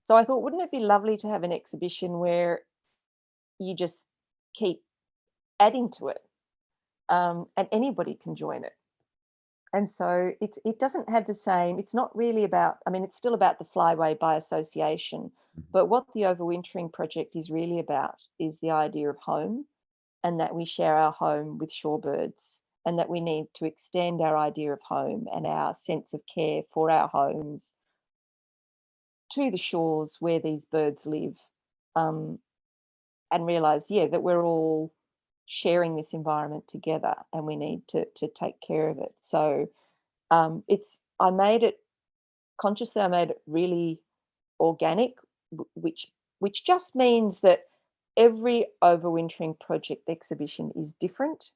So I thought, wouldn't it be lovely to have an exhibition where you just keep adding to it, and anybody can join it. And so it doesn't have the same, it's not really about, I mean, it's still about the flyway by association, but what the Overwintering project is really about is the idea of home, and that we share our home with shorebirds, and that we need to extend our idea of home and our sense of care for our homes to the shores where these birds live, and realise, that we're all sharing this environment together, and we need to take care of it. So I made it consciously, I made it really organic, which just means that every Overwintering project exhibition is different.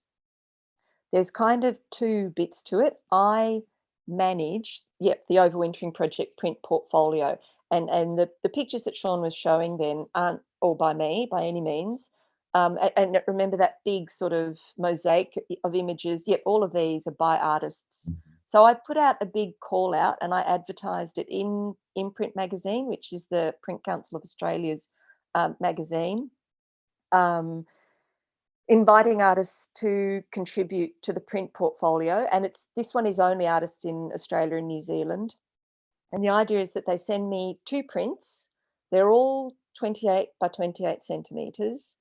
There's kind of two bits to it. I manage, the Overwintering project print portfolio, and the pictures that Sean was showing then aren't all by me by any means. And remember that big sort of mosaic of images. All of these are by artists. So I put out a big call out, and I advertised it in Imprint magazine, which is the Print Council of Australia's magazine, inviting artists to contribute to the print portfolio. And this one is only artists in Australia and New Zealand. And the idea is that they send me 2 prints. They're all 28 by 28 centimetres.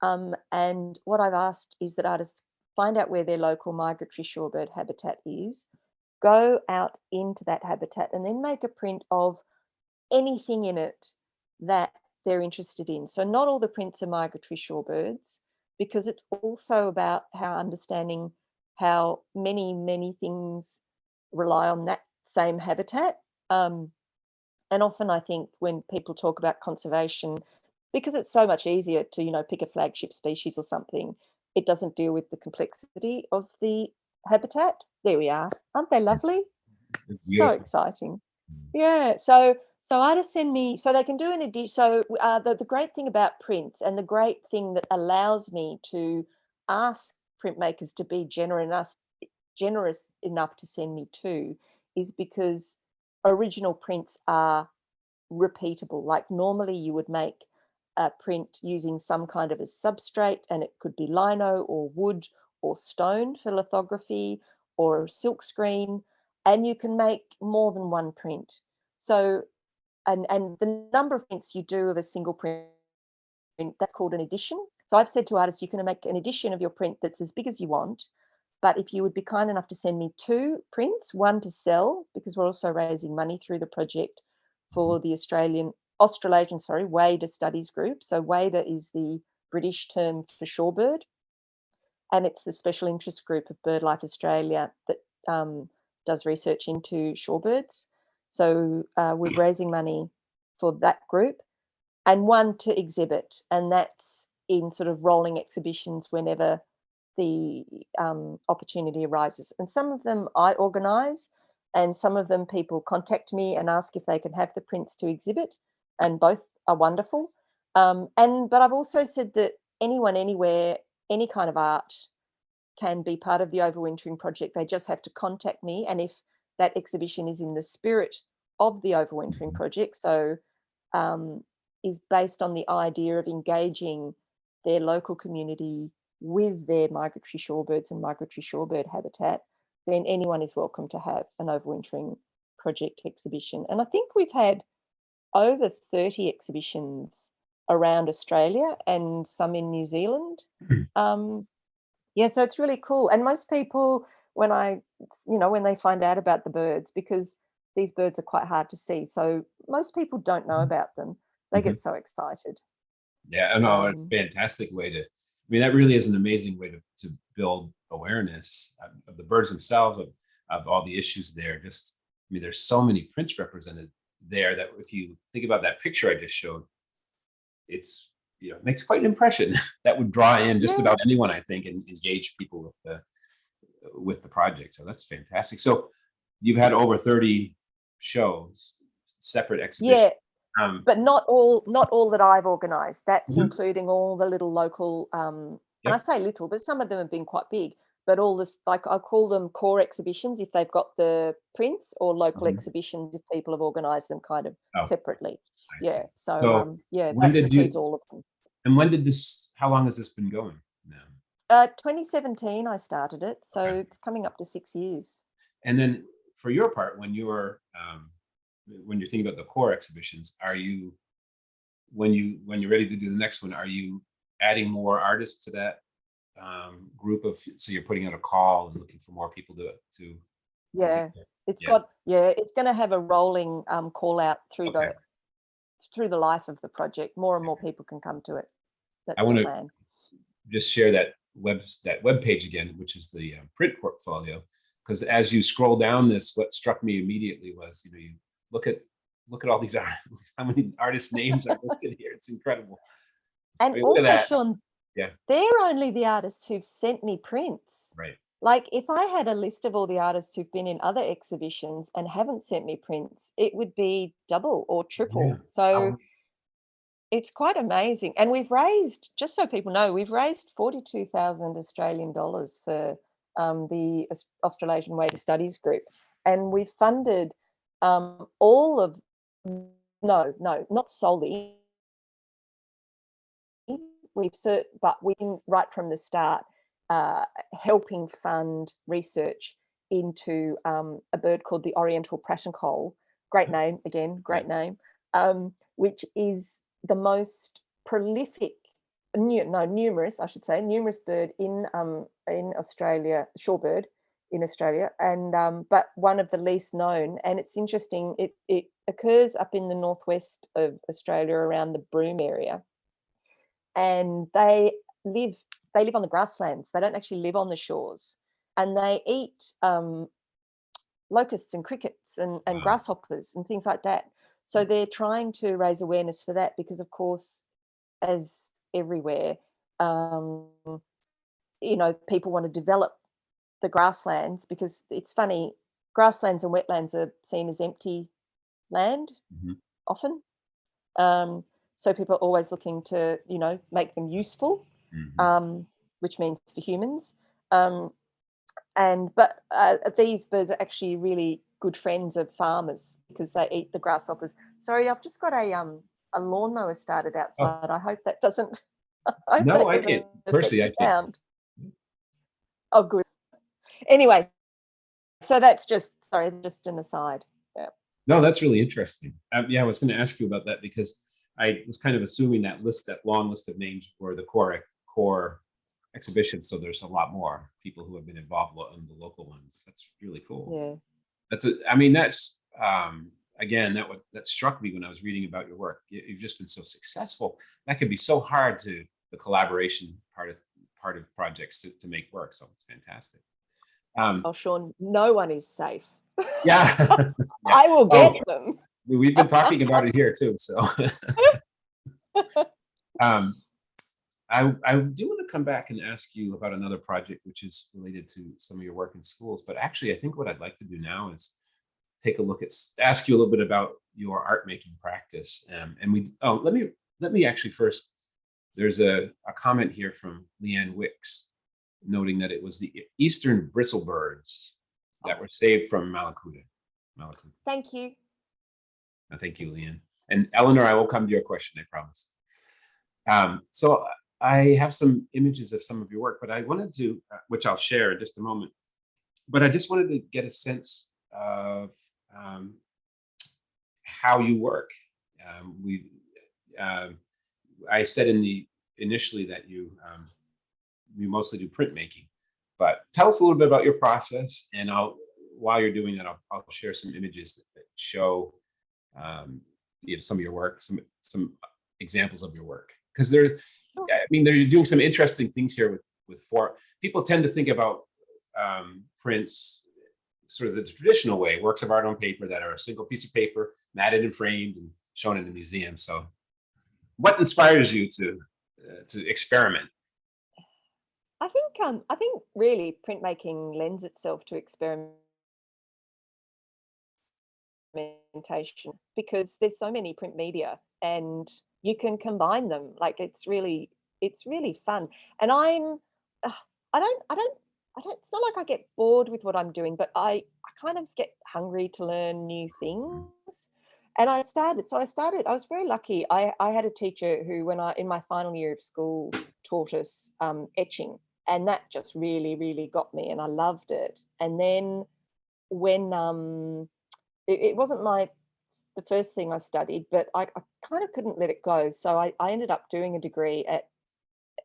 And what I've asked is that artists find out where their local migratory shorebird habitat is, go out into that habitat, and then make a print of anything in it that they're interested in. So not all the prints are migratory shorebirds, because it's also about how understanding how many things rely on that same habitat. And often I think when people talk about conservation, because it's so much easier to, pick a flagship species or something, it doesn't deal with the complexity of the habitat. There we are. Aren't they lovely? It's So beautiful. exciting. Yeah. So artists send me, so they can do an edition. So the great thing about prints, and the great thing that allows me to ask printmakers to be generous enough to send me 2, is because original prints are repeatable. Like normally you would make a print using some kind of a substrate, and it could be lino or wood or stone for lithography, or silk screen, and you can make more than one print. So and the number of prints you do of a single print, that's called an edition. So I've said to artists, you can make an edition of your print that's as big as you want, but if you would be kind enough to send me 2 prints, one to sell, because we're also raising money through the project for the Australasian WADA studies group. So WADA is the British term for shorebird, and it's the special interest group of BirdLife Australia that does research into shorebirds. So we're raising money for that group, and one to exhibit, and that's in sort of rolling exhibitions whenever the opportunity arises. And some of them I organise, and some of them people contact me and ask if they can have the prints to exhibit, and both are wonderful. But I've also said that anyone, anywhere, any kind of art can be part of the Overwintering project. They just have to contact me, and if that exhibition is in the spirit of the Overwintering project, so is based on the idea of engaging their local community with their migratory shorebirds and migratory shorebird habitat, then anyone is welcome to have an Overwintering project exhibition. And I think we've had over 30 exhibitions around Australia and some in New Zealand. Yeah, so it's really cool. And most people, when they find out about the birds, because these birds are quite hard to see, so most people don't know about them, they get so excited. Yeah, no, it's a fantastic way to, that really is an amazing way to build awareness of the birds themselves, of all the issues there. Just, there's so many prints represented there that if you think about that picture I just showed, it's, it makes quite an impression that would draw in just about anyone, I think, and engage people with the project. So that's fantastic. So you've had over 30 shows, separate exhibitions. Yeah, but not all that I've organised. That's including all the little local, and I say little, but some of them have been quite big. But all this, like I call them core exhibitions if they've got the prints, or local exhibitions if people have organised them kind of separately. Yeah. So yeah, that includes all of them. And when did this? How long has this been going now? 2017, I started it, so it's coming up to 6 years. And then, for your part, when you're thinking about the core exhibitions, are you, when you're ready to do the next one, are you adding more artists to that group of? So you're putting out a call and looking for more people to. Yeah, it's going to have a rolling call out through the life of the project. More and more people can come to it. That's I want the to plan. just share that web page again, which is the print portfolio, because as you scroll down this, what struck me immediately was, you look at all these artists, how many artists' names are listed here. It's incredible. And look at also, that. Sean, they're only the artists who've sent me prints. Right. Like if I had a list of all the artists who've been in other exhibitions and haven't sent me prints, it would be double or triple. Yeah. So it's quite amazing. And we've raised, just so people know, we've raised 42,000 Australian dollars for the Australasian WADA Studies Group. And we've funded all of, no, not solely. But we've been right from the start helping fund research into a bird called the Oriental Pratincoll, great name again, great name, which is the most prolific, numerous, I should say, numerous bird in Australia, shorebird in Australia, and but one of the least known. And it's interesting, it occurs up in the northwest of Australia around the Broome area, and they live on the grasslands. They don't actually live on the shores, and they eat locusts and crickets and Wow. grasshoppers and things like that. So they're trying to raise awareness for that, because of course, as everywhere, people want to develop the grasslands, because it's funny, grasslands and wetlands are seen as empty land Mhm. often. So people are always looking to, make them useful, Mhm. which means for humans. But these birds are actually really good friends of farmers, because they eat the grasshoppers. Sorry, I've just got a lawnmower started Oh, outside. I hope that doesn't. I hope no, that I doesn't can't. affect Personally, I the can't. sound. Oh, good. Anyway, so that's just an aside. Yeah. No, that's really interesting. Yeah, I was going to ask you about that because I was kind of assuming that long list of names were the core exhibitions. So there's a lot more people who have been involved in the local ones. That's really cool. Yeah. I mean, that's again, that struck me when I was reading about your work. You've just been so successful. That could be so hard to the collaboration part of projects to make work. So it's fantastic. Oh, Sean, no one is safe. Yeah. Yeah. I will get them. We've been talking about it here too. So um, I do want to come back and ask you about another project which is related to some of your work in schools. But actually, I think what I'd like to do now is take a look at, ask you a little bit about your art making practice. Let me actually first, there's a comment here from Leanne Wicks noting that it was the eastern bristlebirds that were saved from Malakuta. Thank you. Thank you, Leanne. And Eleanor, I will come to your question, I promise. So I have some images of some of your work, but I wanted to, which I'll share in just a moment, but I just wanted to get a sense of how you work. I said initially that you mostly do printmaking, but tell us a little bit about your process, and while you're doing that, I'll share some images that show some of your work, some examples of your work, because they're doing some interesting things here with people tend to think about prints sort of the traditional way, works of art on paper that are a single piece of paper, matted and framed and shown in a museum. So what inspires you to experiment? I think really printmaking lends itself to experimentation, because there's so many print media and you can combine them. Like it's really fun. And I don't it's not like I get bored with what I'm doing, but I kind of get hungry to learn new things. And I was very lucky. I had a teacher who, in my final year of school, taught us etching, and that just really got me, and I loved it. And then when it wasn't the first thing I studied, but I kind of couldn't let it go. So I ended up doing a degree at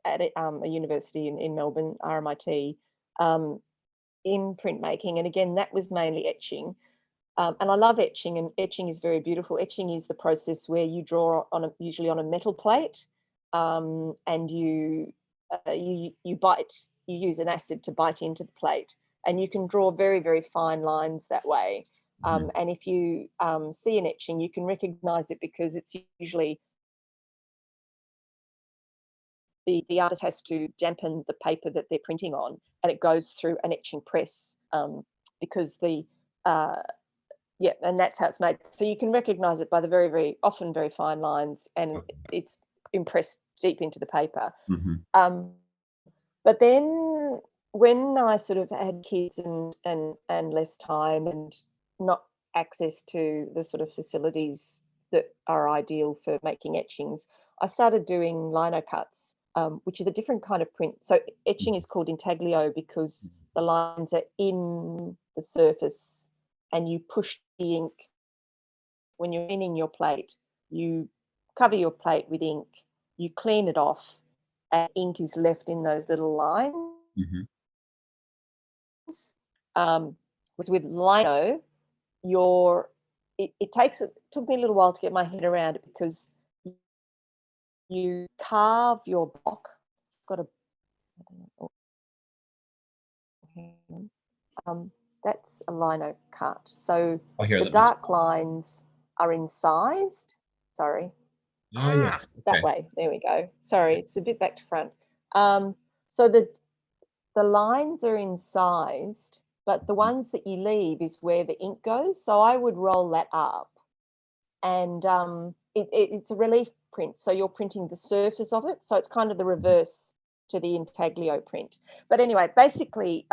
a university in Melbourne, RMIT, in printmaking. And again, that was mainly etching. And I love etching, and etching is very beautiful. Etching is the process where you draw usually on a metal plate, and you use an acid to bite into the plate, and you can draw very fine lines that way. And if you see an etching, you can recognize it because it's usually the artist has to dampen the paper that they're printing on, and it goes through an etching press, because and that's how it's made. So you can recognize it by the very often very fine lines, and it's impressed deep into the paper. But then when I sort of had kids and less time and not access to the sort of facilities that are ideal for making etchings, I started doing lino cuts, which is a different kind of print. So etching is called intaglio because the lines are in the surface and you push the ink when you're cleaning your plate, you cover your plate with ink, you clean it off, and ink is left in those little lines. Mhm. Was with lino, it took me a little while to get my head around it, because you carve your block. Got a, that's a lino cut. So Oh, here, the let me. dark lines are incised. Sorry. Ah, yes. That Okay. way. There we go. Sorry, it's a bit back to front. So the lines are incised, but the ones that you leave is where the ink goes. So I would roll that up, and it's a relief print. So you're printing the surface of it. So it's kind of the reverse to the intaglio print. But anyway, basically,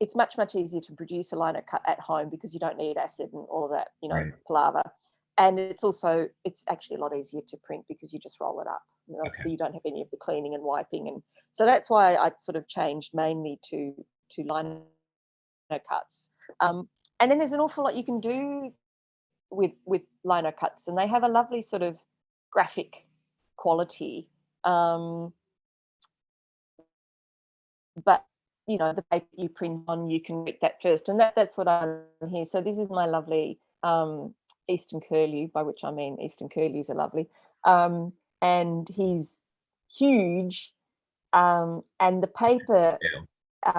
it's much, much easier to produce a lino cut at home, because you don't need acid and all of that, Right. palaver. And it's actually a lot easier to print, because you just roll it up. Okay. You don't have any of the cleaning and wiping. And so that's why I sort of changed mainly to lino cuts. And then there's an awful lot you can do with lino cuts, and they have a lovely sort of graphic quality. But the paper you print on, you can read that first, and that's what I'm here. So this is my lovely Eastern curlew, by which I mean Eastern curlews are lovely, and he's huge, and the paper,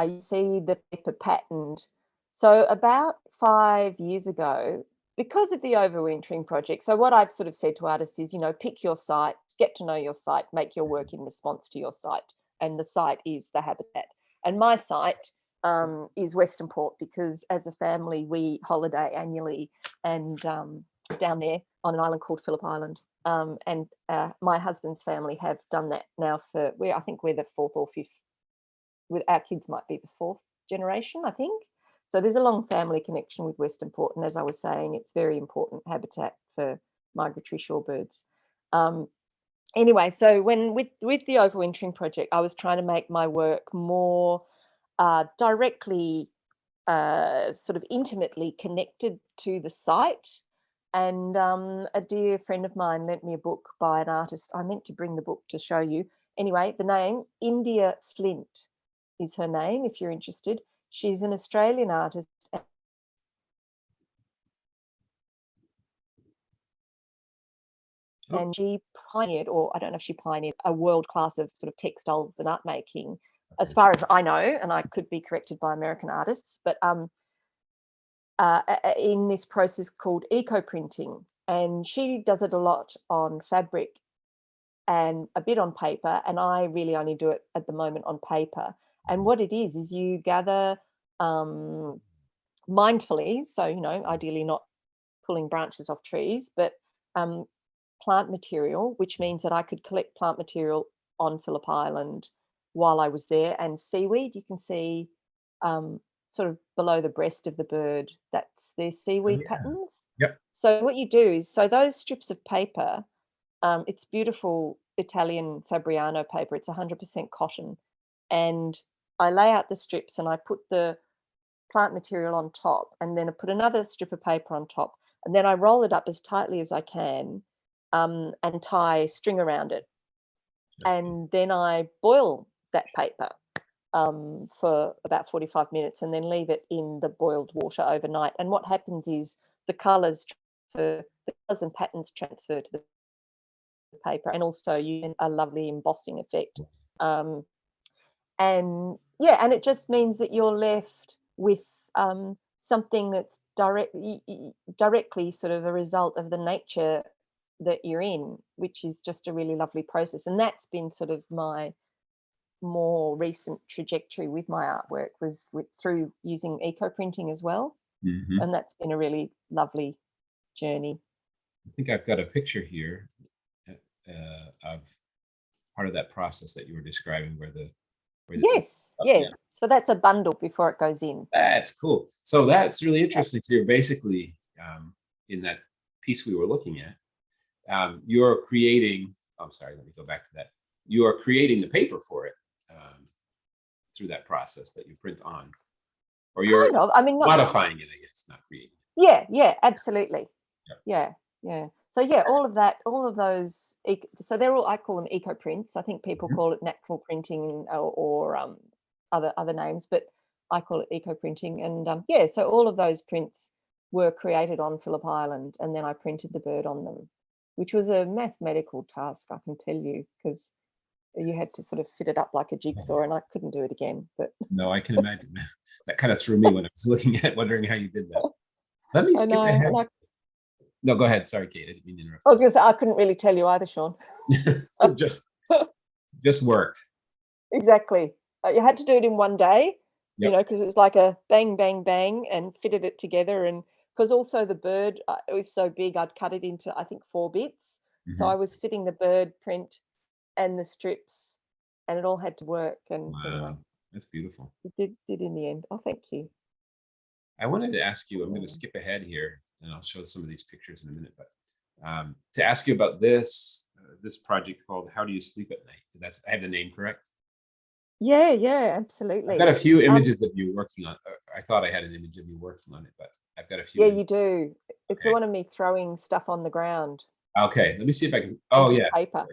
you see the paper patterned. So about 5 years ago, because of the overwintering project, so what I've sort of said to artists is, pick your site, get to know your site, make your work in response to your site, and the site is the habitat. And my site is Western Port, because as a family we holiday annually, and down there on an island called Phillip Island. And my husband's family have done that now I think we're the fourth or fifth. With our kids might be the fourth generation, I think. So there's a long family connection with Western Port, and as I was saying, it's very important habitat for migratory shorebirds. Anyway, so when with the overwintering project, I was trying to make my work more directly, sort of intimately connected to the site. And a dear friend of mine lent me a book by an artist. I meant to bring the book to show you. Anyway, the name, India Flint, is her name, if you're interested. She's an Australian artist. And she pioneered, or I don't know if she pioneered, a world class of sort of textiles and art making, as far as I know, and I could be corrected by American artists, but in this process called eco-printing. And she does it a lot on fabric and a bit on paper, and I really only do it at the moment on paper. And what it is you gather mindfully, so ideally not pulling branches off trees, but plant material, which means that I could collect plant material on Phillip Island while I was there. And seaweed, you can see sort of below the breast of the bird, that's their seaweed patterns. Yep. So what you do is, so those strips of paper, it's beautiful Italian Fabriano paper, it's 100% cotton, and I lay out the strips and I put the plant material on top, and then I put another strip of paper on top, and then I roll it up as tightly as I can, and tie string around it. And then I boil that paper for about 45 minutes, and then leave it in the boiled water overnight. And what happens is the colours and patterns transfer to the paper, and also you get a lovely embossing effect. And it just means that you're left with something that's directly sort of a result of the nature that you're in, which is just a really lovely process. And that's been sort of my more recent trajectory with my artwork, was through using eco-printing as well. Mhm. And that's been a really lovely journey. I think I've got a picture here of part of that process that you were describing, where the Yes, yeah. So that's a bundle before it goes in. That's cool. So that's really interesting. So you're basically in that piece we were looking at, you're creating. I'm sorry. Let me go back to that. You are creating the paper for it through that process that you print on, or you're Kind of. I mean, modifying it. I guess, not creating it. Yeah, absolutely. Yeah, yeah. So yeah, all of that, all of those. So they're all, I call them eco prints. I think people Mhm. call it natural printing or other names, but I call it eco printing. And yeah, so all of those prints were created on Phillip Island, and then I printed the bird on them, which was a mathematical task, I can tell you, because you had to sort of fit it up like a jigsaw, and I couldn't do it again. But No, I can imagine. That kind of threw me when I was looking at wondering how you did that. Let me I skip know, ahead. and No, go ahead. Sorry, Kate. I didn't mean to interrupt I was going to say I couldn't really tell you either, Sean. you. Just worked. Exactly. You had to do it in one day, Yep. because it was like a bang, bang, bang, and fitted it together. And because also the bird, it was so big, I'd cut it into, I think, 4 bits. So Mhm. I was fitting the bird print and the strips, and it all had to work. And anyway, Wow, that's beautiful. it did in the end. Oh, thank you. I wanted to ask you, I'm going to Yeah. skip ahead here and I'll show some of these pictures in a minute, but to ask you about this project called How Do You Sleep at Night? I have the name correct? Yeah, yeah, I've got absolutely. a few images of you working on, I thought I had an image of you working on it, but I've got a few. Yeah, you do. It's the Okay. one of me throwing stuff on the ground Okay, let me see if I can. Oh, onto the yeah. paper.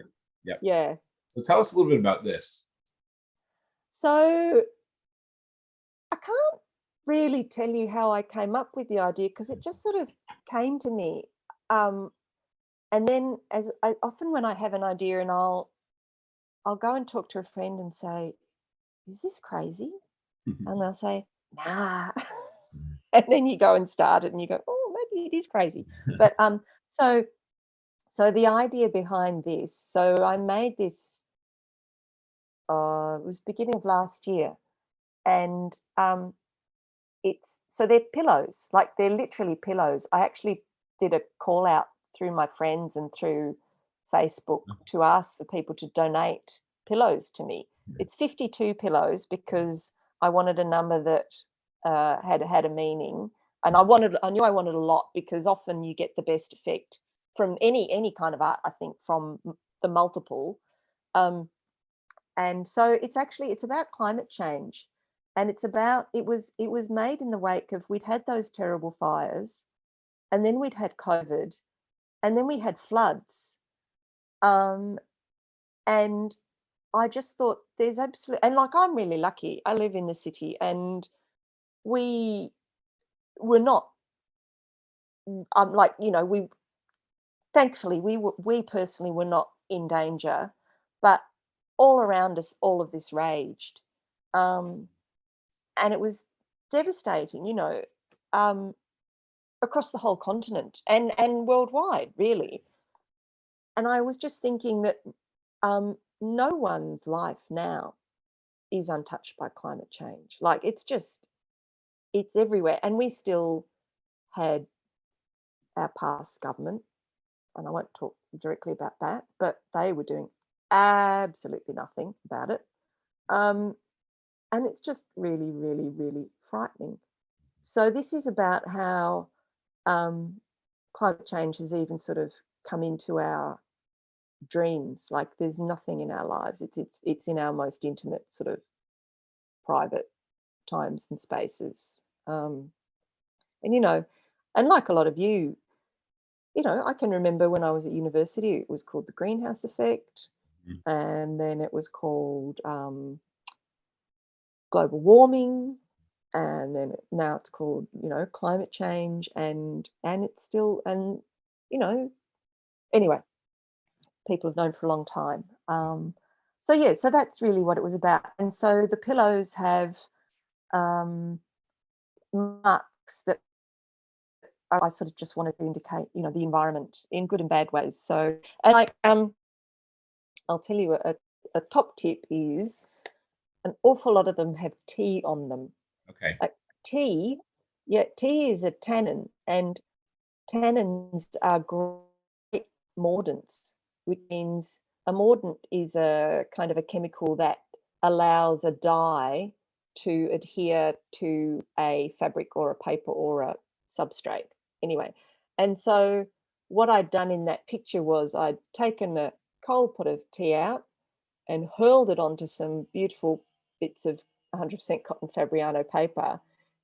Yep. Yeah. So tell us a little bit about this. So I can't really tell you how I came up with the idea because it just sort of came to me. Um, and then, as I, often when I have an idea, and I'll go and talk to a friend and say, "Is this crazy?" And they'll say, "Nah." And then you go and start it, and you go, "Oh, maybe it is crazy." But so the idea behind this, so I made this. It was beginning of last year, and so they're pillows, like they're literally pillows. I actually did a call out through my friends and through Facebook to ask for people to donate pillows to me. It's 52 pillows because I wanted a number that had a meaning, and I knew I wanted a lot because often you get the best effect from any kind of art. I think from the multiple. Um, and so it's about climate change, and it was made in the wake of, we'd had those terrible fires, and then we'd had COVID, and then we had floods. um and I just thought there's absolutely, and like, I'm really lucky, I live in the city, and we were not, like, we thankfully we personally were not in danger, but all around us all of this raged. um and it was devastating, um, across the whole continent and worldwide, really. And I was just thinking that no one's life now is untouched by climate change. Like, it's everywhere, and we still had our past government, and I won't talk directly about that, but they were doing absolutely nothing about it. Um, and it's just really, really, really frightening. So this is about how um, climate change has even sort of come into our dreams. Like, there's nothing in our lives. It's in our most intimate sort of private times and spaces. And and like a lot of you, I can remember when I was at university, it was called the greenhouse effect, Mhm. and then it was called global warming, and then now it's called climate change, and it's still, and you know anyway, people have known for a long time. So yeah, so that's really what it was about. And so the pillows have um, marks that I sort of just wanted to indicate, the environment in good and bad ways. So, and I'll tell you a top tip is, an awful lot of them have tea on them. Okay. Tea, yeah, tea is a tannin, and tannins are great mordants, which means a mordant is a kind of a chemical that allows a dye to adhere to a fabric or a paper or a substrate. Anyway, and so what I'd done in that picture was I'd taken a cold pot of tea out and hurled it onto some beautiful bits of 100% cotton Fabriano paper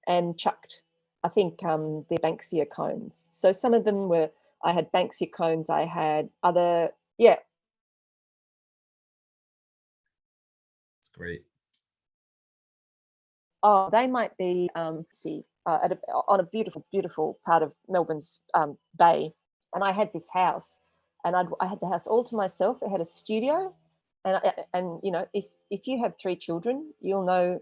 and chucked, I think, they're Banksia cones. So some of them were I had Banksia cones. I had other, yeah. It's great. Oh, they might be on a beautiful, beautiful part of Melbourne's bay. And I had this house, and I had the house all to myself. It had a studio, and you know, if you have 3 children, you'll know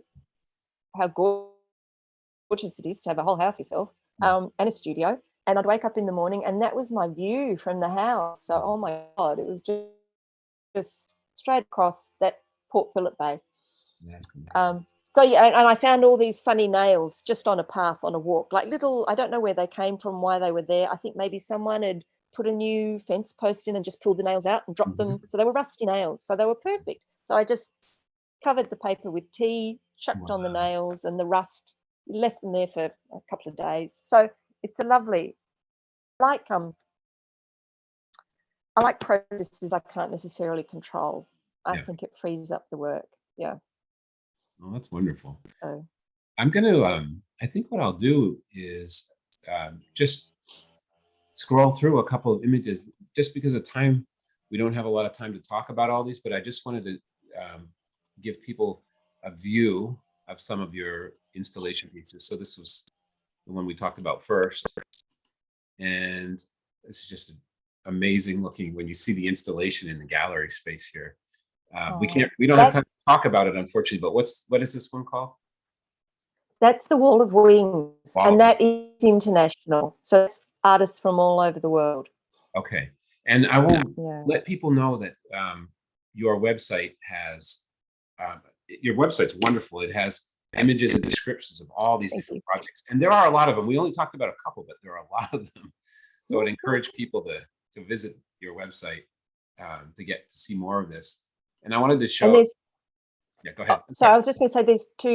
how gorgeous it is to have a whole house yourself, and a studio. And I'd wake up in the morning, and that was my view from the house. So, oh my God, it was just straight across that Port Phillip Bay. That's amazing. So yeah, and I found all these funny nails just on a path on a walk, like little, I don't know where they came from, why they were there. I think maybe someone had put a new fence post in and just pulled the nails out and dropped them. So they were rusty nails. So they were perfect. So I just covered the paper with tea, chucked on the Wow. nails and the rust, left them there for a couple of days. So it's a lovely, like I like processes I can't necessarily control. I Yeah. think it frees up the work. Yeah. Well, that's wonderful. So I'm gonna I think what I'll do is just scroll through a couple of images just because of time. We don't have a lot of time to talk about all these, but I just wanted to give people a view of some of your installation pieces. So this was the one we talked about first, and it's just amazing looking when you see the installation in the gallery space here. We don't have that time to talk about it, unfortunately, but what is this one called? That's the Wall of Wings, Wall and of that is international. So it's artists from all over the world. Okay. And I will Yeah. let people know that your website has, your website's wonderful. It has images and descriptions of all these Thank different you. projects. And there are a lot of them. We only talked about a couple, but there are a lot of them. So I'd encourage people to visit your website to get to see more of this. And I wanted to And show, there's yeah, go ahead. I'm so I sorry. was just going to say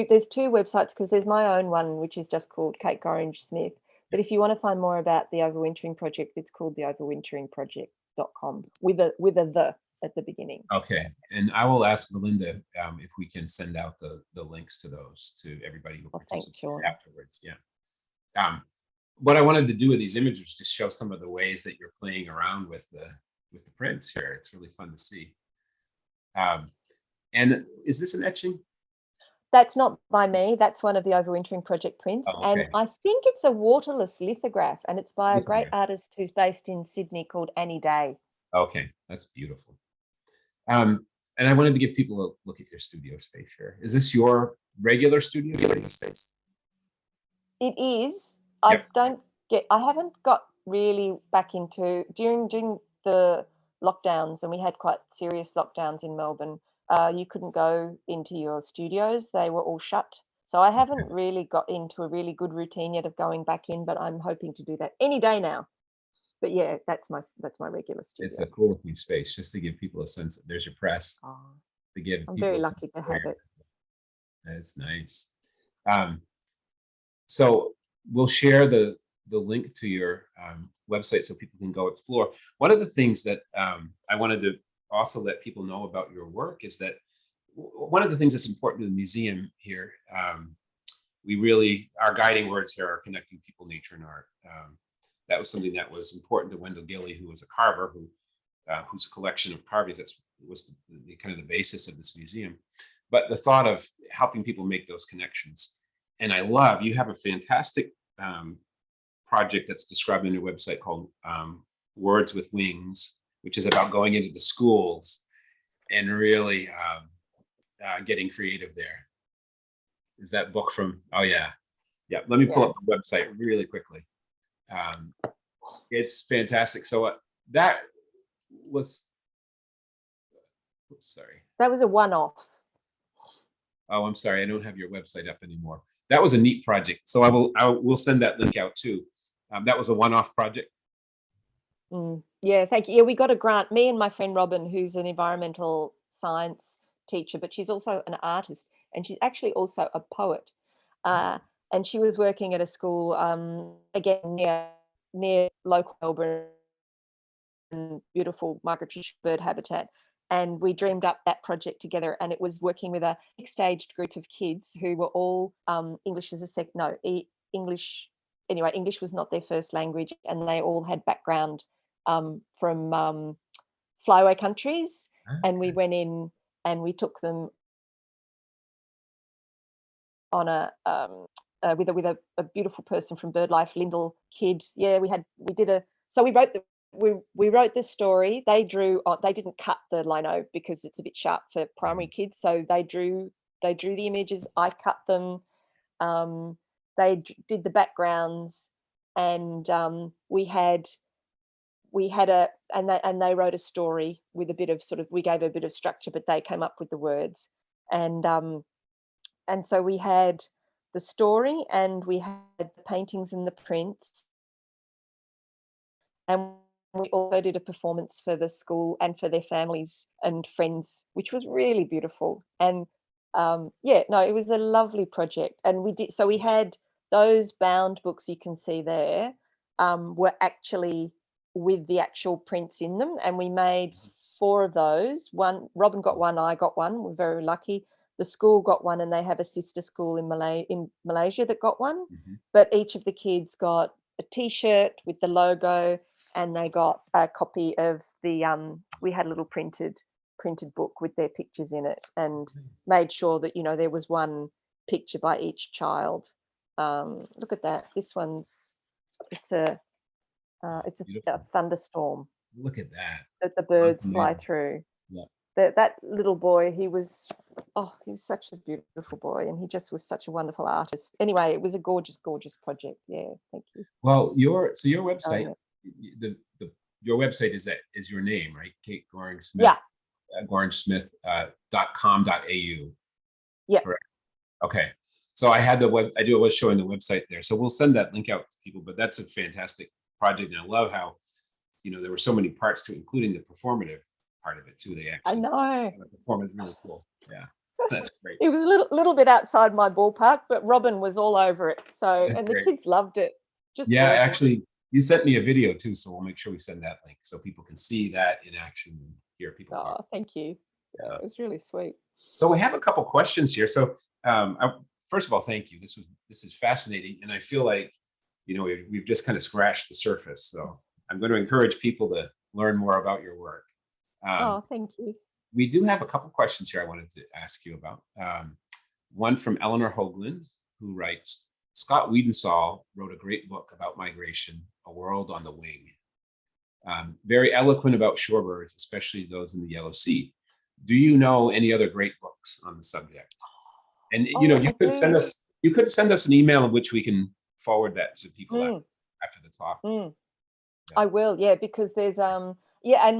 there's two websites, because there's my own one which is just called Kate Gorringe Smith. But if you want to find more about the Overwintering Project, it's called the overwinteringproject.com with a the at the beginning. Okay, and I will ask Melinda if we can send out the links to those to everybody who Oh, thanks, participates Sean. afterwards. Yeah. What I wanted to do with these images is just show some of the ways that you're playing around with the prints here. It's really fun to see. And is this an etching? That's not by me. That's one of the Overwintering Project prints. Oh, And okay. I think it's a waterless lithograph, and it's by a great Lithograph. artist who's based in Sydney called Annie Day. Okay, that's beautiful. And I wanted to give people a look at your studio space here. Is this your regular studio space? It is. Yep. I haven't got really back into during the lockdowns, and we had quite serious lockdowns in Melbourne. You couldn't go into your studios. They were all shut. So I haven't really got into a really good routine yet of going back in, but I'm hoping to do that any day now. But yeah, that's my regular studio. It's a cool looking space, just to give people a sense that there's your press, Oh, to give I'm people very a lucky sense to of where have you're. it. That's nice. So we'll share the link to your website so people can go explore. One of the things that I wanted to also let people know about your work is that one of the things that's important in the museum here, our guiding words here are connecting people, nature, and art. That was something that was important to Wendell Gilly, who was a carver, whose collection of carvings was the kind of the basis of this museum. But the thought of helping people make those connections. And you have a fantastic project that's described on your website called Words with Wings, which is about going into the schools and really getting creative there. Is that book from, oh yeah. Yeah, let me pull up the website really quickly. It's fantastic. So that was, oops, sorry. That was a one-off. Oh, I'm sorry, I don't have your website up anymore. That was a neat project. So I will send that link out too. That was a one-off project. Yeah, thank you. Yeah, we got a grant. Me and my friend Robin, who's an environmental science teacher, but she's also an artist, and she's actually also a poet. And she was working at a school again near local Melbourne, beautiful migratory bird habitat. And we dreamed up that project together, and it was working with a mixed-aged group of kids who were all English as a English. Anyway, English was not their first language, and they all had background flyaway countries, and we Okay. went in and we took them on a with a beautiful person from BirdLife, Lyndall Kidd. Yeah, we did a so we wrote the story. They drew. They didn't cut the lino because it's a bit sharp for primary kids. So they drew the images. I cut them. Did the backgrounds, and they wrote a story with a bit of we gave a bit of structure, but they came up with the words, and so we had the story and we had the paintings and the prints, and we also did a performance for the school and for their families and friends, which was really beautiful. And yeah, no, it was a lovely project. And we had those bound books you can see there were actually with the actual prints in them, and we made 4 of those. One, Robin got one, I got one. We're very lucky. The school got one, and they have a sister school in Malaysia that got one. But each of the kids got a T-shirt with the logo, and they got a copy of the we had a little printed book with their pictures in it, and made sure that there was one picture by each child. Look at that. This one's it's a Beautiful. thunderstorm Look at that. that the birds fly Unbelievable. through. Yeah. That little boy, he was such a beautiful boy, and he just was such a wonderful artist. Anyway, it was a gorgeous project. Yeah, thank you. Well, your website, Yeah. your website is your name, right? Kate Gorringe Smith. Yeah. GorringeSmith.com.au. Yeah. Correct. Okay. So I was showing the website there. So we'll send that link out to people, but that's a fantastic project. And I love how, there were so many parts to it, including the performative part of it too. They I actually know. the performance is really cool. Yeah. That's great. It was a little bit outside my ballpark, but Robin was all over it. So, That's and great. the kids loved it. Just Yeah, gorgeous. actually, you sent me a video too, so we'll make sure we send that link so people can see that in action and hear people talk. Thank you. Yeah, it was really sweet. So we have a couple questions here. So first of all, thank you. This is fascinating, and I feel like we've just kind of scratched the surface. So I'm going to encourage people to learn more about your work. Thank you. We do have a couple questions here I wanted to ask you about. One from Eleanor Hoagland, who writes, Scott Wiedensaul wrote a great book about migration, A World on the Wing. Very eloquent about shorebirds, especially those in the Yellow Sea. Do you know any other great books on the subject? And you could send us an email in which we can forward that to people after the talk. Yeah. I will, yeah, because there's and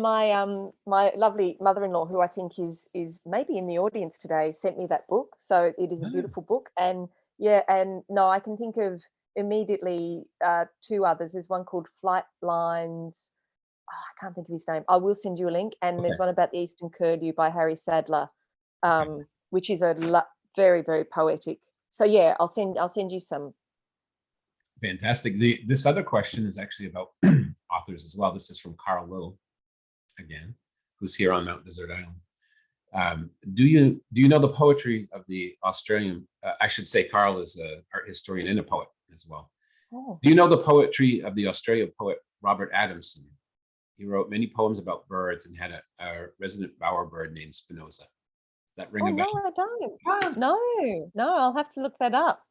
my lovely mother-in-law, who I think is maybe in the audience today, sent me that book. So it is a beautiful book, and no, I can think of immediately 2 others. There's one called Flight Lines. I can't think of his name. I will send you a link. And there's one about the Eastern Curlew by Harry Sadler, which is very, very poetic. So yeah, I'll send you some. Fantastic. This other question is actually about authors as well. This is from Carl Little, again, who's here on Mount Desert Island. Do you know the poetry of the Australian? I should say Carl is an art historian and a poet as well. Oh. Do you know the poetry of the Australian poet Robert Adamson? He wrote many poems about birds and had a resident bowerbird named Spinoza. Does that ring a bell? No, I don't. No, I'll have to look that up.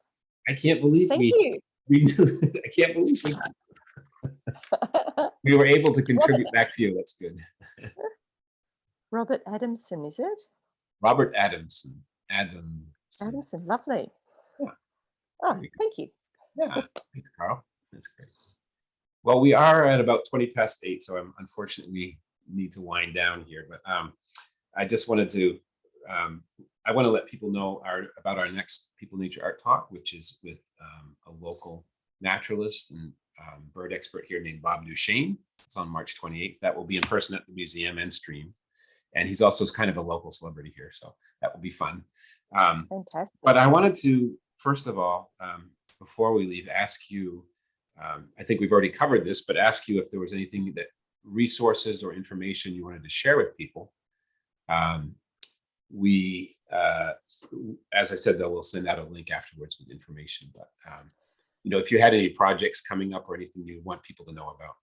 I can't believe Thank you. I can't believe we were able to contribute back to you. That's good. Robert Adamson, is it? Robert Adamson. Adamson, lovely. Yeah. Oh, thank you. Yeah, thanks, Carl. That's great. Well, we are at about 8:20, so unfortunately we need to wind down here. But I just wanted to, I want to let people know about our next People Nature Art Talk, which is with a local naturalist and bird expert here named Bob Duchesne. It's on March 28th. That will be in person at the museum and streamed. And he's also kind of a local celebrity here, so that will be fun. Fantastic. But I wanted to, first of all, before we leave, ask you, I think we've already covered this, but ask you if there was anything resources or information you wanted to share with people. As I said, though, we'll send out a link afterwards with information. But if you had any projects coming up or anything you want people to know about.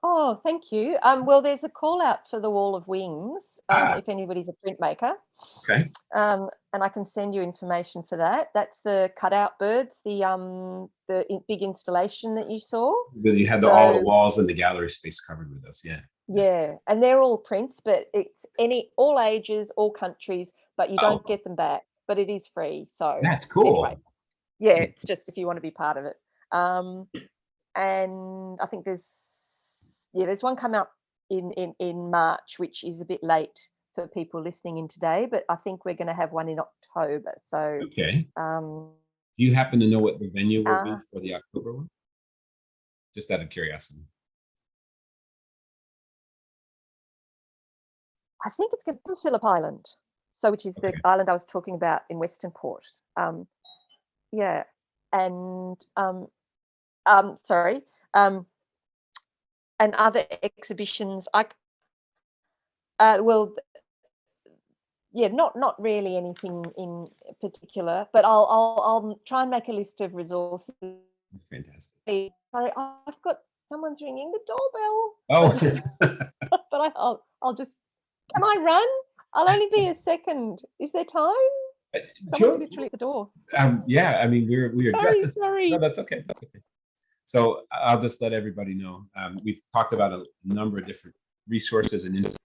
Oh, thank you. Well, there's a call out for the Wall of Wings, Ah. if anybody's a printmaker. Okay. And I can send you information for that. That's the cutout birds, big installation that you saw. You had all the So- walls and the gallery space covered with those. Yeah. Yeah, and they're all prints, but it's all ages, all countries, but you don't Oh. get them back. But it is free. So That's cool. anyway, yeah, it's just if you want to be part of it. And I think there's one come out in March, which is a bit late for people listening in today, but I think we're going to have one in October. So Okay. um, Do you happen to know what the venue will be Uh, for the October one? Just out of curiosity. I think it's going to be Phillip Island, so which is Okay. the island I was talking about in Western Port. Yeah, and sorry, and other exhibitions. Well, yeah, not really anything in particular, but I'll try and make a list of resources. Fantastic. Sorry, I've got someone's ringing the doorbell. Oh, But I'll just. Can I run? I'll only be a second. Is there time? Someone's sure. literally at the door. Yeah, I mean, we are just. Sorry. No, that's okay. That's okay. So I'll just let everybody know. We've talked about a number of different resources and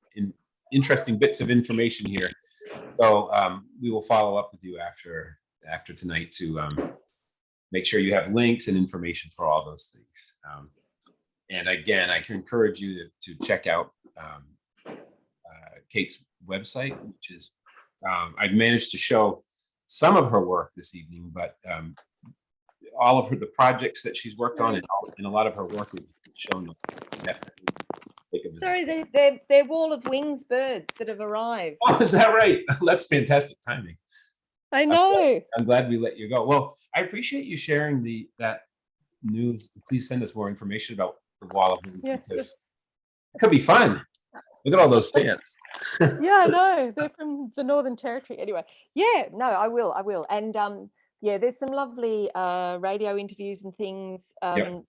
interesting bits of information here. So we will follow up with you after tonight to make sure you have links and information for all those things. And again, I can encourage you to check out Kate's website, which is I've managed to show some of her work this evening, but all of the projects that she's worked on and a lot of her work is shown. Sorry, they're Wall of Wings birds that have arrived. Oh, is that right? That's fantastic timing. I know. I'm glad we let you go. Well, I appreciate you sharing that news. Please send us more information about the Wall of Wings, Yeah, because it could be fun. Look at all those stamps. Yeah, I know. They're from the Northern Territory. Anyway, yeah, no, I will. And yeah, there's some lovely radio interviews and things. Yep.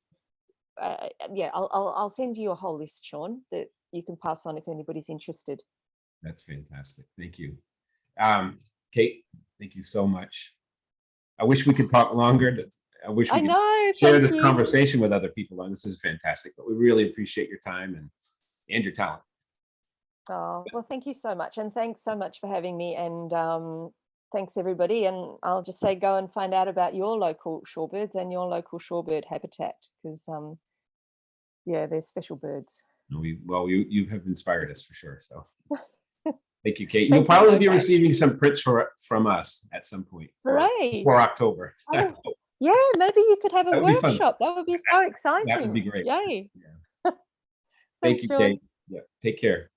Yeah, I'll send you a whole list, Sean, that you can pass on if anybody's interested. That's fantastic. Thank you. Kate, thank you so much. I wish we could talk longer. I wish we could share this conversation with other people. This is fantastic, but we really appreciate your time and your talent. Oh, well, thank you so much. And thanks so much for having me. And thanks, everybody. And I'll just say, go and find out about your local shorebirds and your local shorebird habitat, because, yeah, they're special birds. Well, you have inspired us for sure. So thank you, Kate. You'll probably be receiving some prints from us at some point before October. Oh, yeah, maybe you could have a workshop. That would be so exciting. That would be great. Yay. Yeah. Thank you, Kate. Yeah, take care.